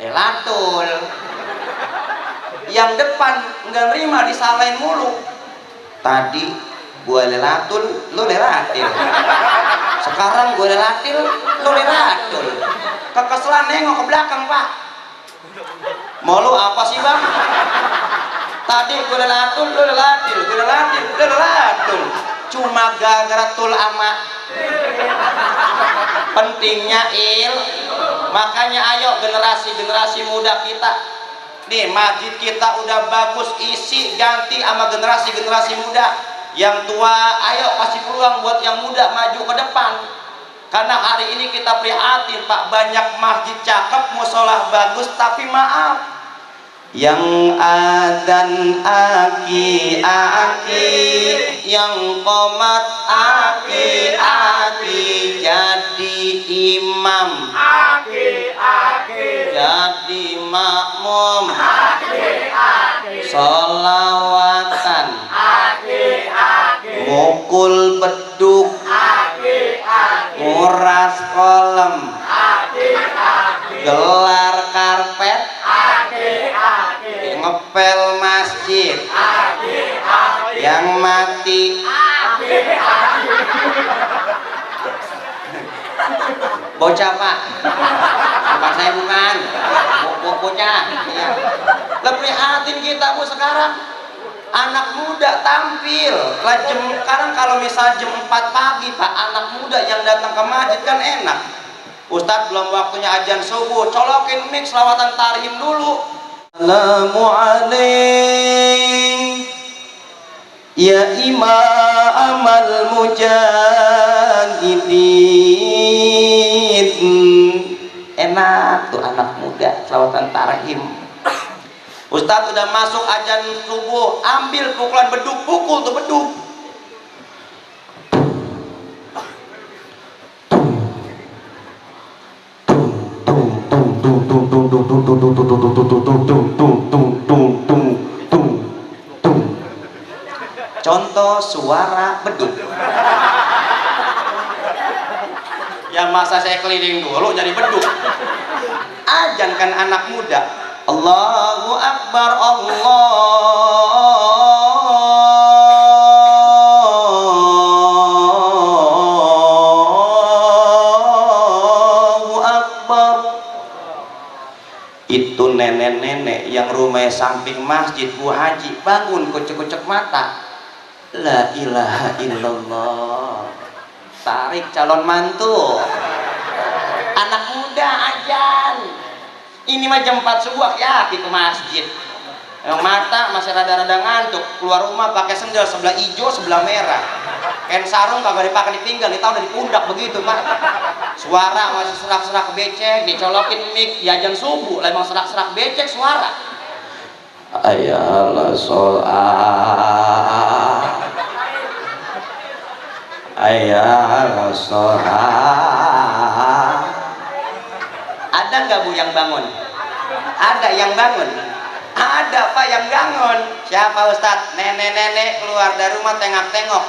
lailatul. Yang depan nggak nerima, disalahin mulu. Tadi gua lailatul, lu lailatil. Sekarang gua lailatil, lu lailatul. Kekeselan nengok ke belakang, Pak. Mau lu apa sih bang? Tadi gua lailatul, lu lailatil, gua lailatil, lu lailatul. Cuma gara-gara tul ama. Pentingnya makanya ayo generasi muda kita nih, masjid kita udah bagus, isi ganti sama generasi muda. Yang tua ayo kasih peluang buat yang muda maju ke depan. Karena hari ini kita prihatin Pak, banyak masjid cakep, musola bagus, tapi maaf, yang adzan aki-aki, yang qomat aki-aki, jadi imam aki-aki, jadi makmum aki-aki, sholawatan aki-aki, mukul beduk aki-aki, nguras kolam aki-aki, gelar karpet aki-aki, ngepel masjid aki-aki, yang mati aki-aki. Bocah Pak, Pak saya bukan bocah ya. Lebih prihatin kita Bu sekarang, anak muda tampil lah sekarang kalau misal jam 4 pagi Pak, anak muda yang datang ke masjid kan enak. Ustadz belum waktunya ajan subuh, colokin mic selawatan tarhim dulu. Assalamualaikum Ya imamal mujahidin. Enak tuh anak muda selawatan tarhim. Ustadz udah masuk azan subuh, ambil pukulan beduk, pukul tuh beduk. Contoh suara beduk. Yang masa saya keliling dulu jadi beduk. Azan kan anak muda. Allahu Akbar, Allahu Akbar. Itu nenek-nenek yang rumah samping masjid Bu Haji bangun kucek-kucek mata. La ilaha illallah. Tarik calon mantu. Anak muda azan. Ini mah jam 4 subuh ya ke masjid. Yang mata masih rada-rada ngantuk, keluar rumah pakai sendal sebelah hijau sebelah merah. Kain sarung kagak dipakai di pinggang, ditaruh di pundak begitu, Pak. Suara masih serak-serak becek, dicolokin mic di azan subuh, emang serak-serak becek suara. Ayalah sholat. Ayalah sholat. Ada nggak Bu yang bangun? Ada yang bangun? Ada Pak yang bangun. Siapa Ustadz? Nenek-nenek keluar dari rumah tengok-tengok.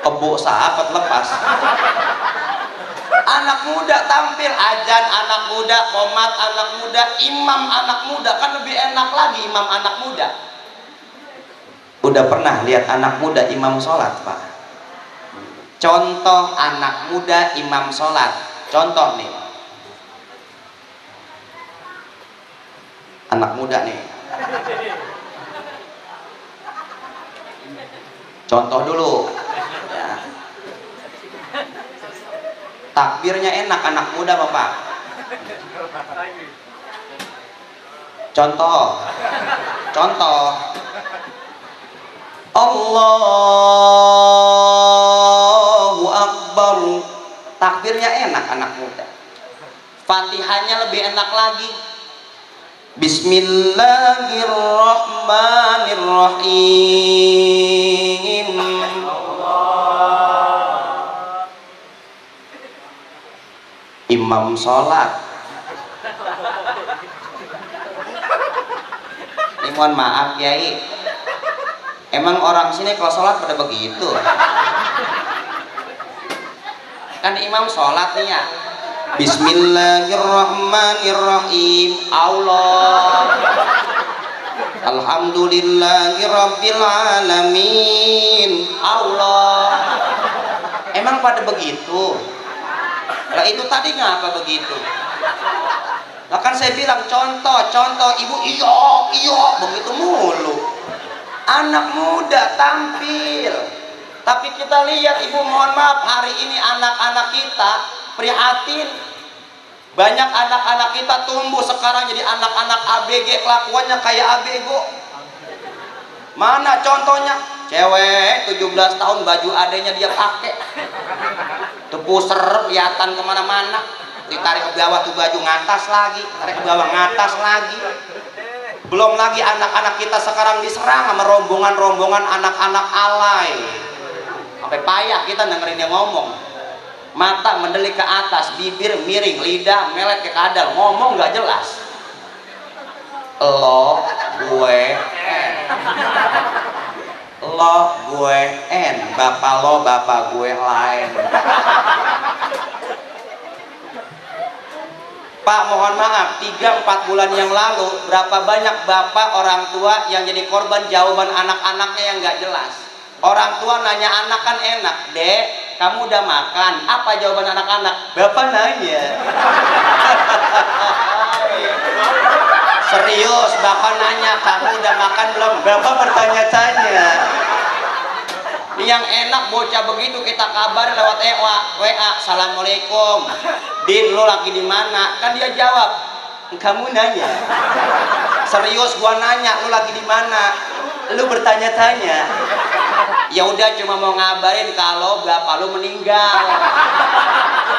Kebo sahabat lepas. Anak muda tampil azan, anak muda qomat, anak muda imam, anak muda kan lebih enak lagi imam anak muda. Udah pernah lihat anak muda imam sholat Pak? Contoh anak muda imam sholat. Contoh nih, anak muda nih. Contoh dulu. Ya. Takbirnya enak anak muda Bapak. Contoh. Contoh. Allahu Akbar. Takbirnya enak anak muda. Fatihahnya lebih enak lagi. Bismillahirrahmanirrahim. Imam sholat. Ini mohon maaf Kiai. Emang orang sini kalau sholat pada begitu? Kan imam sholat nih ya. Bismillahirrahmanirrahim. Allah. Alhamdulillahirabbil alamin. Allah. Emang pada begitu? Lah itu tadi ngapa begitu? Lah kan saya bilang contoh ibu iyo begitu mulu. Anak muda tampil. Tapi kita lihat ibu, mohon maaf, hari ini anak-anak kita prihatin. Banyak anak-anak kita tumbuh sekarang jadi anak-anak ABG, kelakuannya kayak abego. Mana contohnya? Cewek 17 tahun baju adenya dia pakai. Tepuser kelihatan kemana-mana. Ditarik ke bawah tuh baju ngatas lagi, tarik ke bawah ngatas lagi. Belum lagi anak-anak kita sekarang diserang sama rombongan-rombongan anak-anak alay. Sampai payah kita dengerin dia ngomong. Mata mendelik ke atas, bibir miring, lidah melet ke kadal, ngomong nggak jelas. Lo, gue, en. Lo, gue, en. Bapak lo, bapak gue lain. Pak, mohon maaf, 3-4 bulan yang lalu berapa banyak bapak orang tua yang jadi korban jawaban anak-anaknya yang nggak jelas. Orang tua nanya anak kan enak, Dek, kamu udah makan? Apa jawaban anak-anak? Bapak nanya. Serius, bapak nanya, kamu udah makan belum? Bapak bertanya-tanya. Yang enak bocah begitu kita kabarin lewat WA, Assalamualaikum, Din, lo lagi di mana? Kan dia jawab, kamu nanya. Serius gua nanya, lu lagi di mana? Lu bertanya-tanya. Ya udah cuma mau ngabarin kalau bapak lu meninggal.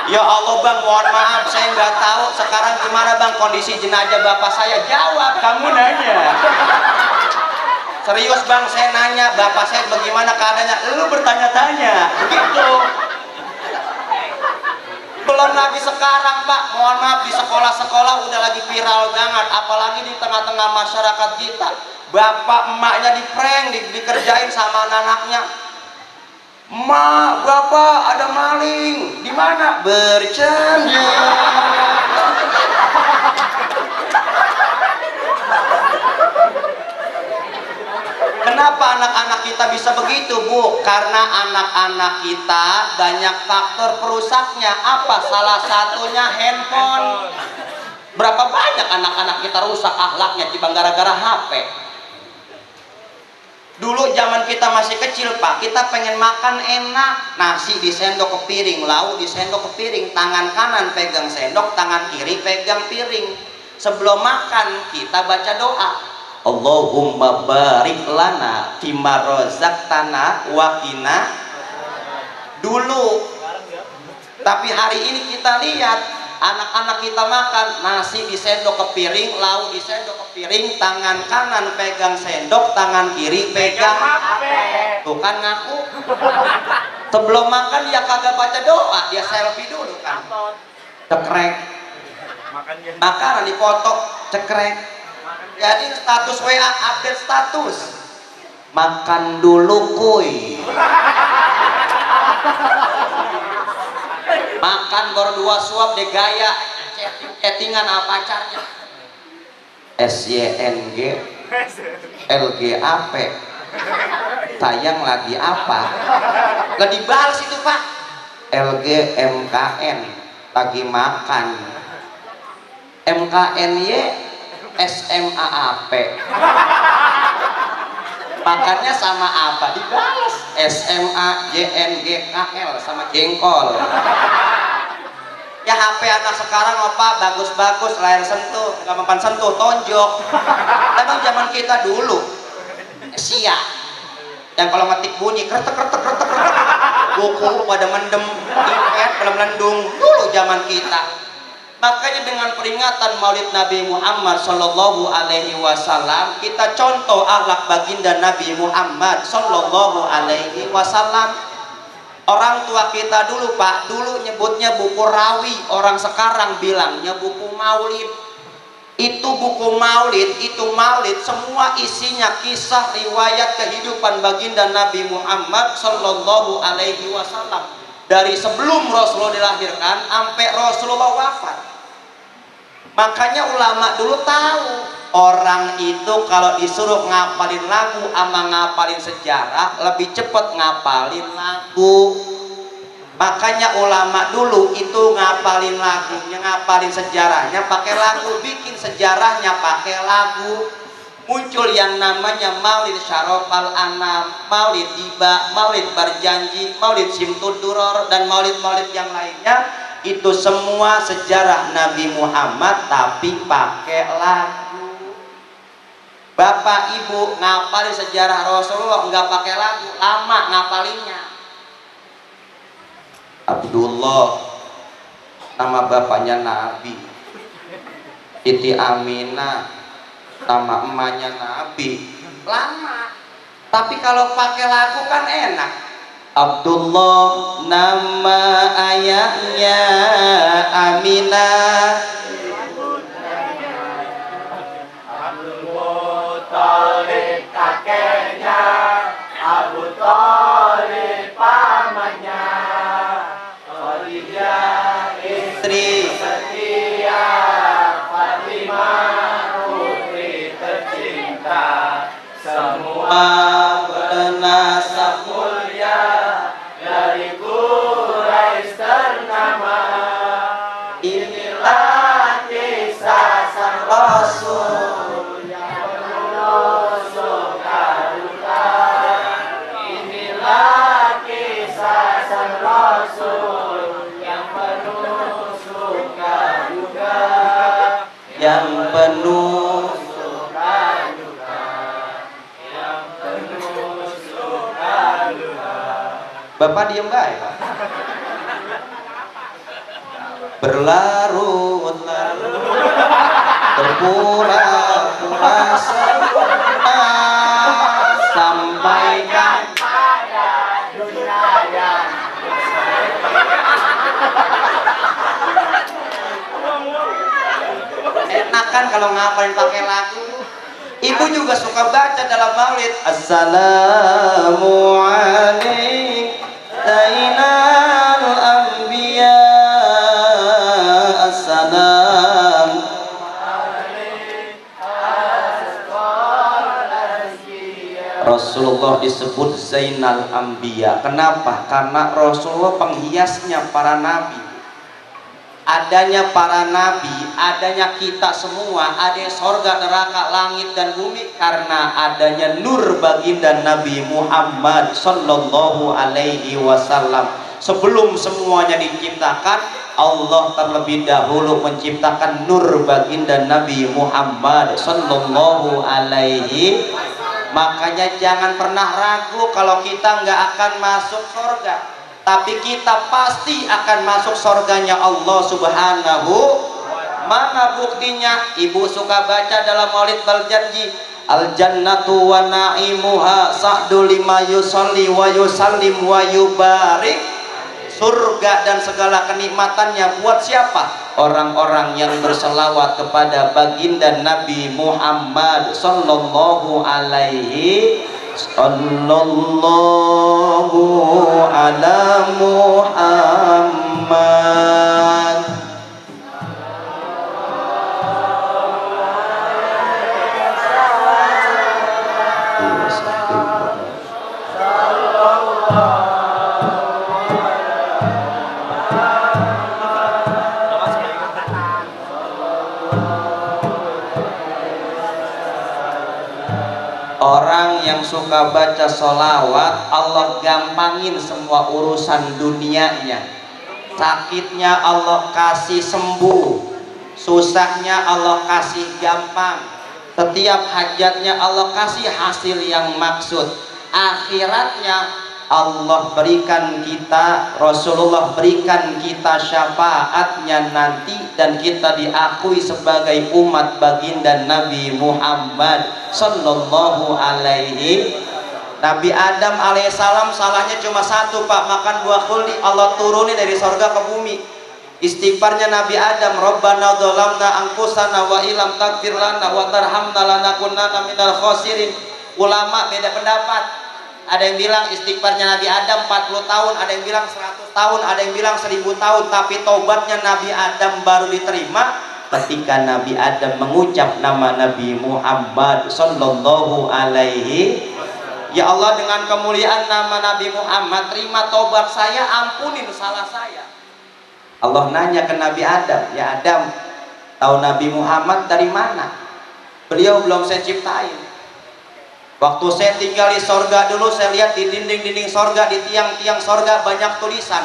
Ya Allah bang, mohon maaf saya nggak tahu sekarang gimana bang kondisi jenazah bapak saya. Jawab, kamu nanya. Serius bang, saya nanya bapak saya bagaimana keadaannya. Lu bertanya-tanya, begitu. Belum lagi sekarang pak, mohon maaf di sekolah-sekolah udah lagi viral banget, apalagi di tengah-tengah masyarakat kita. Bapak emaknya diprank, dikerjain sama anak-anaknya. Mak, bapak ada maling. Di mana? Bercanda. Kenapa anak-anak kita bisa begitu, Bu? Karena anak-anak kita banyak faktor perusaknya. Apa? Salah satunya handphone. Berapa banyak anak-anak kita rusak akhlaknya cuma gara-gara HP. Dulu zaman kita masih kecil pak, kita pengen makan enak, nasi di sendok ke piring, lauk di sendok ke piring, tangan kanan pegang sendok, tangan kiri pegang piring. Sebelum makan kita baca doa, Allahumma barik lana fima razaqtana wa qina. Dulu, tapi hari ini kita lihat anak-anak kita makan nasi di sendok ke piring, lauk di sendok ke piring, tangan kanan pegang sendok, tangan kiri pegang HP. Tuh kan ngaku. Sebelum makan dia kagak baca doa, dia selfie dulu kan. Cekrek. Makanan dipoto, cekrek. Jadi status WA update status. Makan dulu kuy. Makan baru 2 suap deh gaya chattingan apa pacarnya. SYNG LGAP tayang lagi apa? Gak dibalas itu pak. LGMKN lagi makan. MKNY SMAAP makannya sama apa? Dibalas SMAJNGKL sama jengkol. Ya HP anak sekarang apa bagus-bagus, layar sentuh, nggak mempan sentuh, tonjok. Emang zaman kita dulu sia yang kalau ngetik bunyi kretek kretek kretek kretek, buku pada mendem, iPad pada melendung. Dulu zaman kita. Makanya dengan peringatan Maulid Nabi Muhammad Sallallahu Alaihi Wasallam, kita contoh akhlak baginda Nabi Muhammad Sallallahu Alaihi Wasallam. Orang tua kita dulu pak, dulu nyebutnya buku rawi, orang sekarang bilangnya buku maulid. Itu buku maulid, itu maulid, semua isinya kisah riwayat kehidupan baginda Nabi Muhammad Sallallahu Alaihi Wasallam dari sebelum Rasulullah dilahirkan sampai Rasulullah wafat. Makanya ulama dulu tahu orang itu kalau disuruh ngapalin lagu sama ngapalin sejarah lebih cepat ngapalin lagu. Makanya ulama dulu itu ngapalin lagunya, ngapalin sejarahnya pakai lagu, bikin sejarahnya pakai lagu. Muncul yang namanya Maulid Syarofal Anam, Maulid Tiba, Maulid Berjanji, Maulid Simtuduror, dan maulid-maulid yang lainnya. Itu semua sejarah Nabi Muhammad tapi pakai lagu. Bapak ibu ngapalin sejarah Rasulullah nggak pakai lagu, lama ngapalinnya. Abdullah nama bapaknya Nabi, Siti Aminah nama emaknya Nabi, lama. Tapi kalau pakai lagu kan enak. Abdullah nama ayahnya Aminah, Abdul Muthalib kakeknya, Abu Thalib pamannya, Khadijah istri setia, Fatimah putri tercinta, semua bernasab mulia dari Quraisy ternama. Inilah Bapak diem baik. Berlarut-larut berpura-pura sampaikan pada dunia yang enak kan kalau ngapalin pakai lagu. Ibu juga suka baca dalam maulid, assalamu alaikum zainal anbiya, assalam Rasulullah disebut Zainal Anbiya. Kenapa? Karena Rasulullah penghiasnya para nabi. Adanya para nabi, adanya kita semua, ada sorga, neraka, langit dan bumi karena adanya nur baginda Nabi Muhammad Sallallahu Alaihi Wasallam. Sebelum semuanya diciptakan, Allah terlebih dahulu menciptakan nur baginda Nabi Muhammad Sallallahu Alaihi. Makanya jangan pernah ragu kalau kita nggak akan masuk surga, tapi kita pasti akan masuk surganya Allah Subhanahu. Mana buktinya? Ibu suka baca dalam maulid berjanji, al jannatu wa na'imuha sa'du lima yusalli wa yusallim wa yubarik. Surga dan segala kenikmatannya buat siapa? Orang-orang yang berselawat kepada baginda Nabi Muhammad sallallahu alaihi sallallahu ala Muhammad. Orang yang suka baca sholawat, Allah gampangin semua urusan dunianya. Sakitnya Allah kasih sembuh, susahnya Allah kasih gampang, setiap hajatnya Allah kasih hasil yang maksud. Akhiratnya Allah berikan kita, Rasulullah berikan kita syafaatnya nanti, dan kita diakui sebagai umat baginda Nabi Muhammad sallallahu alaihi. Nabi Adam alaihissalam salahnya cuma satu, Pak, makan buah khuldi. Allah turunin dari sorga ke bumi. Istighfarnya Nabi Adam, Rabbana dzalamna anfusana wa illam taghfir lana wa tarhamna lanakunanna minal khasirin. Ulama beda pendapat. Ada yang bilang istighfarnya Nabi Adam 40 tahun, ada yang bilang 100 tahun, ada yang bilang 1000 tahun. Tapi taubatnya Nabi Adam baru diterima ketika Nabi Adam mengucap nama Nabi Muhammad sallallahu alaihi. Ya Allah, dengan kemuliaan nama Nabi Muhammad, terima taubat saya, ampunin salah saya. Allah nanya ke Nabi Adam, ya Adam, tahu Nabi Muhammad dari mana? Beliau belum saya ciptain. Waktu saya tinggal di sorga dulu, saya lihat di dinding-dinding sorga, di tiang-tiang sorga banyak tulisan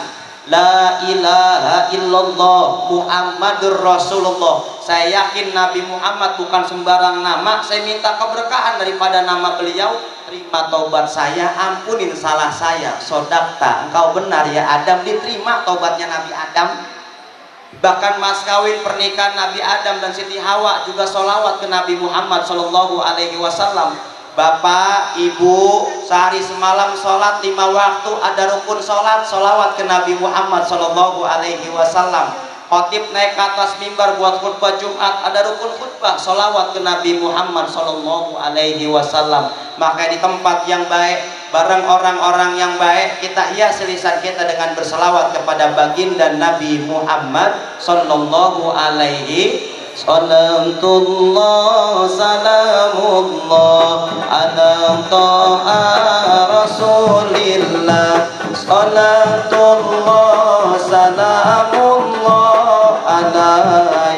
La ilaha illallah Muhammadur Rasulullah. Saya yakin Nabi Muhammad bukan sembarang nama. Saya minta keberkahan daripada nama beliau. Terima taubat saya, ampunin salah saya. Sodakta, engkau benar ya Adam. Diterima taubatnya Nabi Adam. Bahkan mas kawin pernikahan Nabi Adam dan Siti Hawa juga sholawat ke Nabi Muhammad Sallallahu Alaihi Wasallam. Bapak, ibu, sehari semalam sholat 5 waktu, ada rukun sholat, sholawat ke Nabi Muhammad Sallallahu Alaihi Wasallam. Khotib naik ke atas mimbar buat khutbah Jumat, ada rukun khutbah, sholawat ke Nabi Muhammad Sallallahu Alaihi Wasallam. Maka di tempat yang baik, bareng orang-orang yang baik, kita hias lisan kita dengan berselawat kepada baginda Nabi Muhammad Sallallahu Alaihi. Salatullah salamullah ala taha rasulillah. Salatullah salamullah ala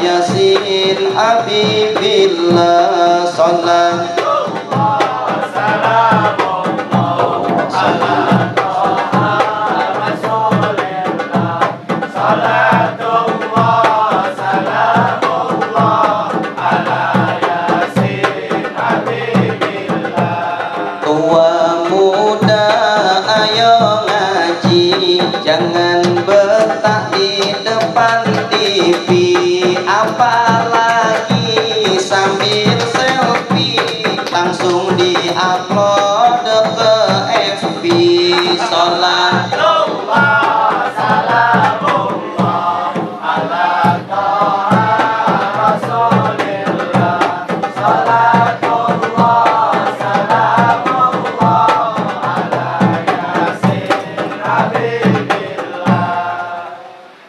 yasin habibillah. Salatullah salamullah ala taha rasulillah. Salatullah tua muda ayo ngaji salatullah salamullah ala toha rasulillah salatullah salamullah ala yasin habibillah.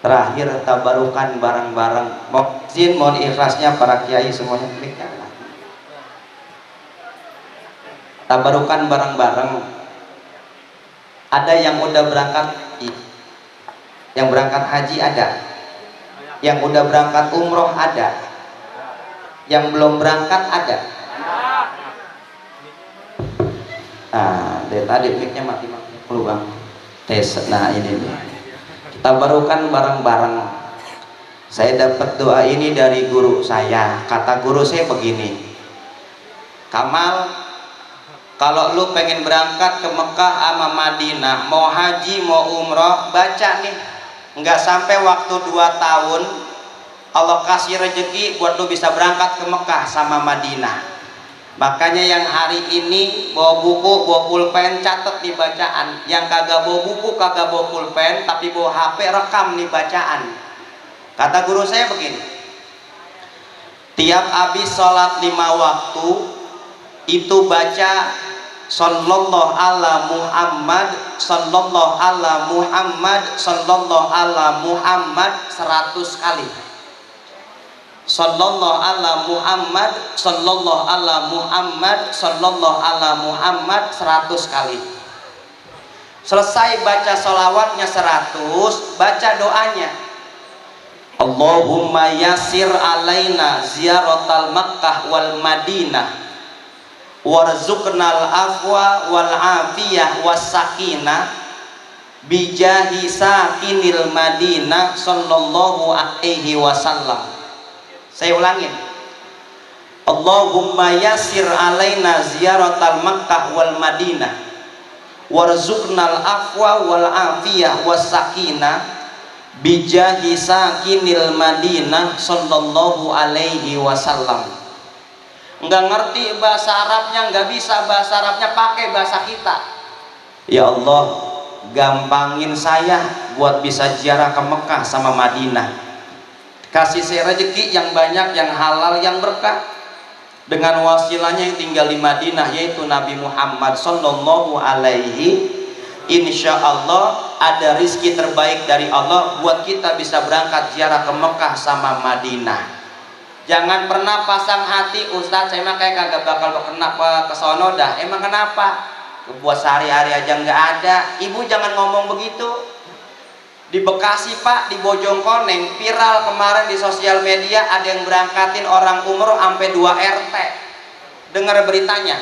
Terakhir tabarukan bareng-bareng. Mohon ikhlasnya para kiai semuanya klikkan. Tabarukan bareng-bareng. Ada yang udah berangkat, yang berangkat haji ada, yang udah berangkat umroh ada, yang belum berangkat ada. Nah, dari tadi mic-nya mati-mati peluang tes. Nah ini nih, tabarukan bareng-bareng. Saya dapat doa ini dari guru saya. Kata guru saya begini, Kamal, kalau lu pengen berangkat ke Mekah sama Madinah, mau haji mau umroh, baca nih, nggak sampai waktu 2 tahun Allah kasih rezeki buat lu bisa berangkat ke Mekah sama Madinah. Makanya yang hari ini bawa buku, bawa pulpen, catat nih bacaan. Yang kagak bawa buku, kagak bawa pulpen, tapi bawa HP, rekam nih bacaan. Kata guru saya begini, tiap habis sholat 5 waktu itu baca sallallahu ala Muhammad, sallallahu ala Muhammad, sallallahu ala Muhammad 100 kali. Sallallahu ala Muhammad, sallallahu ala Muhammad, sallallahu ala Muhammad 100 kali. Selesai baca sholawatnya 100, baca doanya, Allahumma yasir alaina ziyaratal Makkah wal Madinah warzuqnal afwa wal afiyah was sakinah bijahi sakinil Madinah sallallahu alaihi wasallam. Saya ulangin, Allahumma yasir alaina ziyaratal Makkah wal Madinah warzuqnal afwa wal afiyah was sakinah bijahi sakinil Madinah sallallahu alaihi wasallam. Nggak ngerti bahasa Arabnya, nggak bisa bahasa Arabnya, pakai bahasa kita. Ya Allah, gampangin saya buat bisa ziarah ke Mekah sama Madinah. Kasih saya rezeki yang banyak, yang halal, yang berkah. Dengan wasilahnya yang tinggal di Madinah, yaitu Nabi Muhammad sallallahu alaihi. Insya Allah ada rizki terbaik dari Allah buat kita bisa berangkat ziarah ke Mekah sama Madinah. Jangan pernah pasang hati, Ustadz saya mah kayak kagak bakal kenapa ke sono dah. Emang kenapa? Buat sehari-hari aja nggak ada. Ibu jangan ngomong begitu. Di Bekasi Pak, di Bojongkoneng viral kemarin di sosial media, ada yang berangkatin orang umroh sampai 2 RT. Dengar beritanya?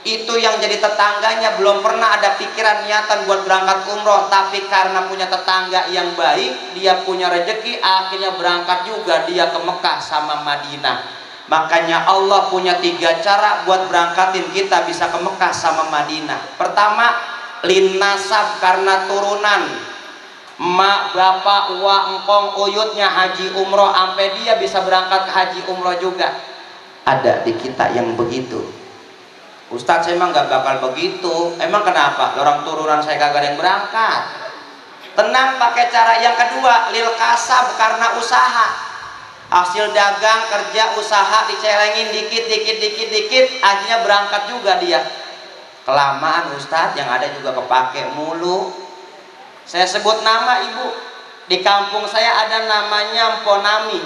Itu yang jadi tetangganya belum pernah ada pikiran niatan buat berangkat umroh, tapi karena punya tetangga yang baik, dia punya rezeki, akhirnya berangkat juga dia ke Mekah sama Madinah. Makanya Allah punya 3 cara buat berangkatin kita bisa ke Mekah sama Madinah. Pertama, lin nasab, karena turunan mak, bapak, uak, empong, uyutnya haji umroh, sampai dia bisa berangkat ke haji umroh juga. Ada di kita yang begitu. Ustadz saya emang gak bakal begitu. Emang kenapa? Orang turunan saya kagak ada yang berangkat. Tenang, pakai cara yang kedua, lil kasab, karena usaha. Hasil dagang, kerja, usaha, dicelengin dikit, akhirnya berangkat juga dia. Kelamaan Ustadz, yang ada juga kepake mulu. Saya sebut nama ibu. Di kampung saya ada namanya Mponami.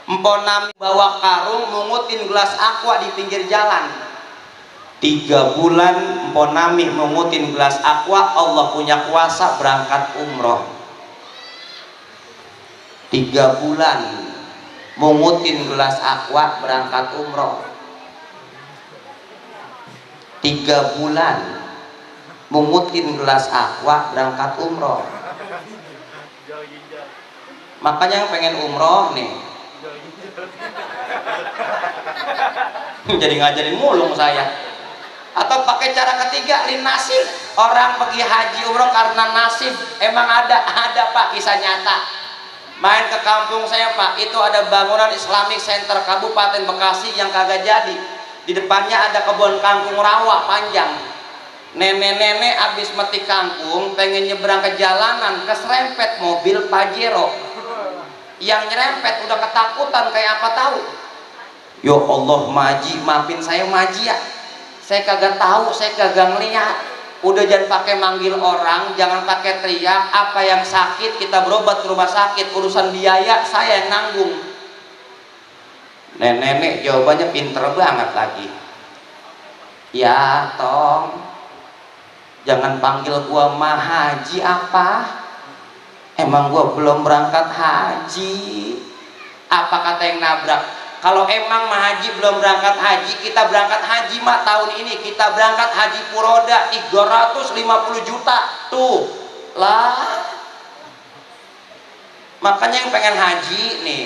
Mponami bawa karung mungutin gelas aqua di pinggir jalan. 3 bulan Mponami mengutin gelas aqua, Allah punya kuasa berangkat umroh. 3 bulan mengutin gelas aqua berangkat umroh. 3 bulan mengutin gelas aqua berangkat umroh. Makanya yang pengen umroh nih jadi ngajarin mulung saya. Atau pakai cara ketiga, lin nasib, orang pergi haji umroh karena nasib. Emang ada Pak, kisah nyata. Main ke kampung saya Pak, itu ada bangunan Islamic Center Kabupaten Bekasi yang kagak jadi. Di depannya ada kebun kangkung rawa panjang. nenek-nenek abis meti kangkung pengen nyebrang ke jalanan, keserempet mobil Pajero. Yang nyerempet udah ketakutan kayak apa tahu? Ya Allah maji, maafin saya maji ya, saya kagak tahu, saya kagak ngeliat. Udah jangan pakai manggil orang, jangan pakai teriak. Apa yang sakit kita berobat ke rumah sakit, urusan biaya saya yang nanggung. Nenek jawabannya pinter banget lagi. Ya Tong, jangan panggil gua mah haji apa? Emang gua belum berangkat haji. Apa kata yang nabrak? Kalau emang mah haji belum berangkat haji, kita berangkat haji mah tahun ini. Kita berangkat haji Puroda 350 juta. Tuh lah. Makanya yang pengen haji nih,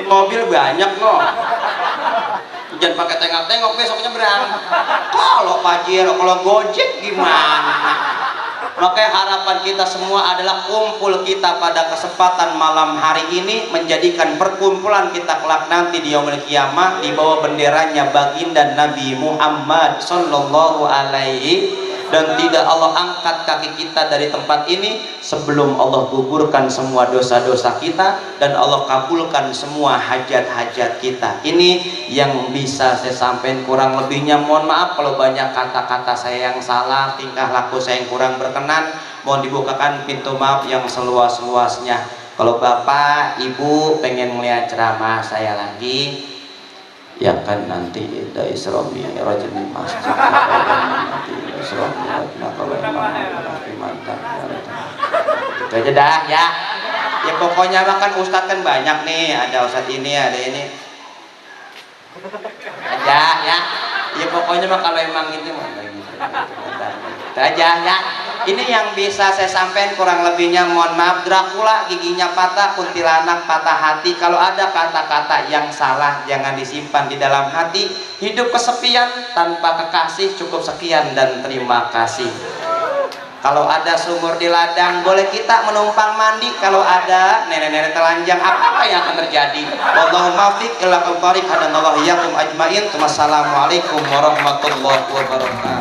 mobil banyak loh, jangan pakai tengok-tengok besoknya berang. Kalau Pajero, kalau Gojek gimana? Makanya harapan kita semua adalah kumpul kita pada kesempatan malam hari ini menjadikan perkumpulan kita kelak nanti di yaumul kiamah di bawah benderanya baginda Nabi Muhammad sallallahu alaihi. Dan tidak Allah angkat kaki kita dari tempat ini sebelum Allah gugurkan semua dosa-dosa kita dan Allah kabulkan semua hajat-hajat kita. Ini yang bisa saya sampaikan, kurang lebihnya mohon maaf kalau banyak kata-kata saya yang salah, tingkah laku saya yang kurang berkenan, mohon dibukakan pintu maaf yang seluas-luasnya. Kalau Bapak Ibu pengen melihat ceramah saya lagi, ya kan nanti dari Isra Mi'raj di masjid nanti Isra Mi'raj kalau emang nanti mantap itu aja dah ya. Ya pokoknya makan Ustadz kan banyak nih, ada Ustadz ini ada ini aja ya. Ya pokoknya mah kalau emang itu itu aja ya. Ini yang bisa saya sampaikan, kurang lebihnya mohon maaf. Dracula giginya patah, kuntilanak patah hati. Kalau ada kata-kata yang salah jangan disimpan di dalam hati. Hidup kesepian tanpa kekasih, cukup sekian dan terima kasih. Kalau ada sumur di ladang boleh kita menumpang mandi. Kalau ada nenek-nenek telanjang apa yang akan terjadi? Wallahu muwaffiq ila aqwamit thoriq. Hadanallahu iyyakum ajmain. Wassalamualaikum warahmatullahi wabarakatuh.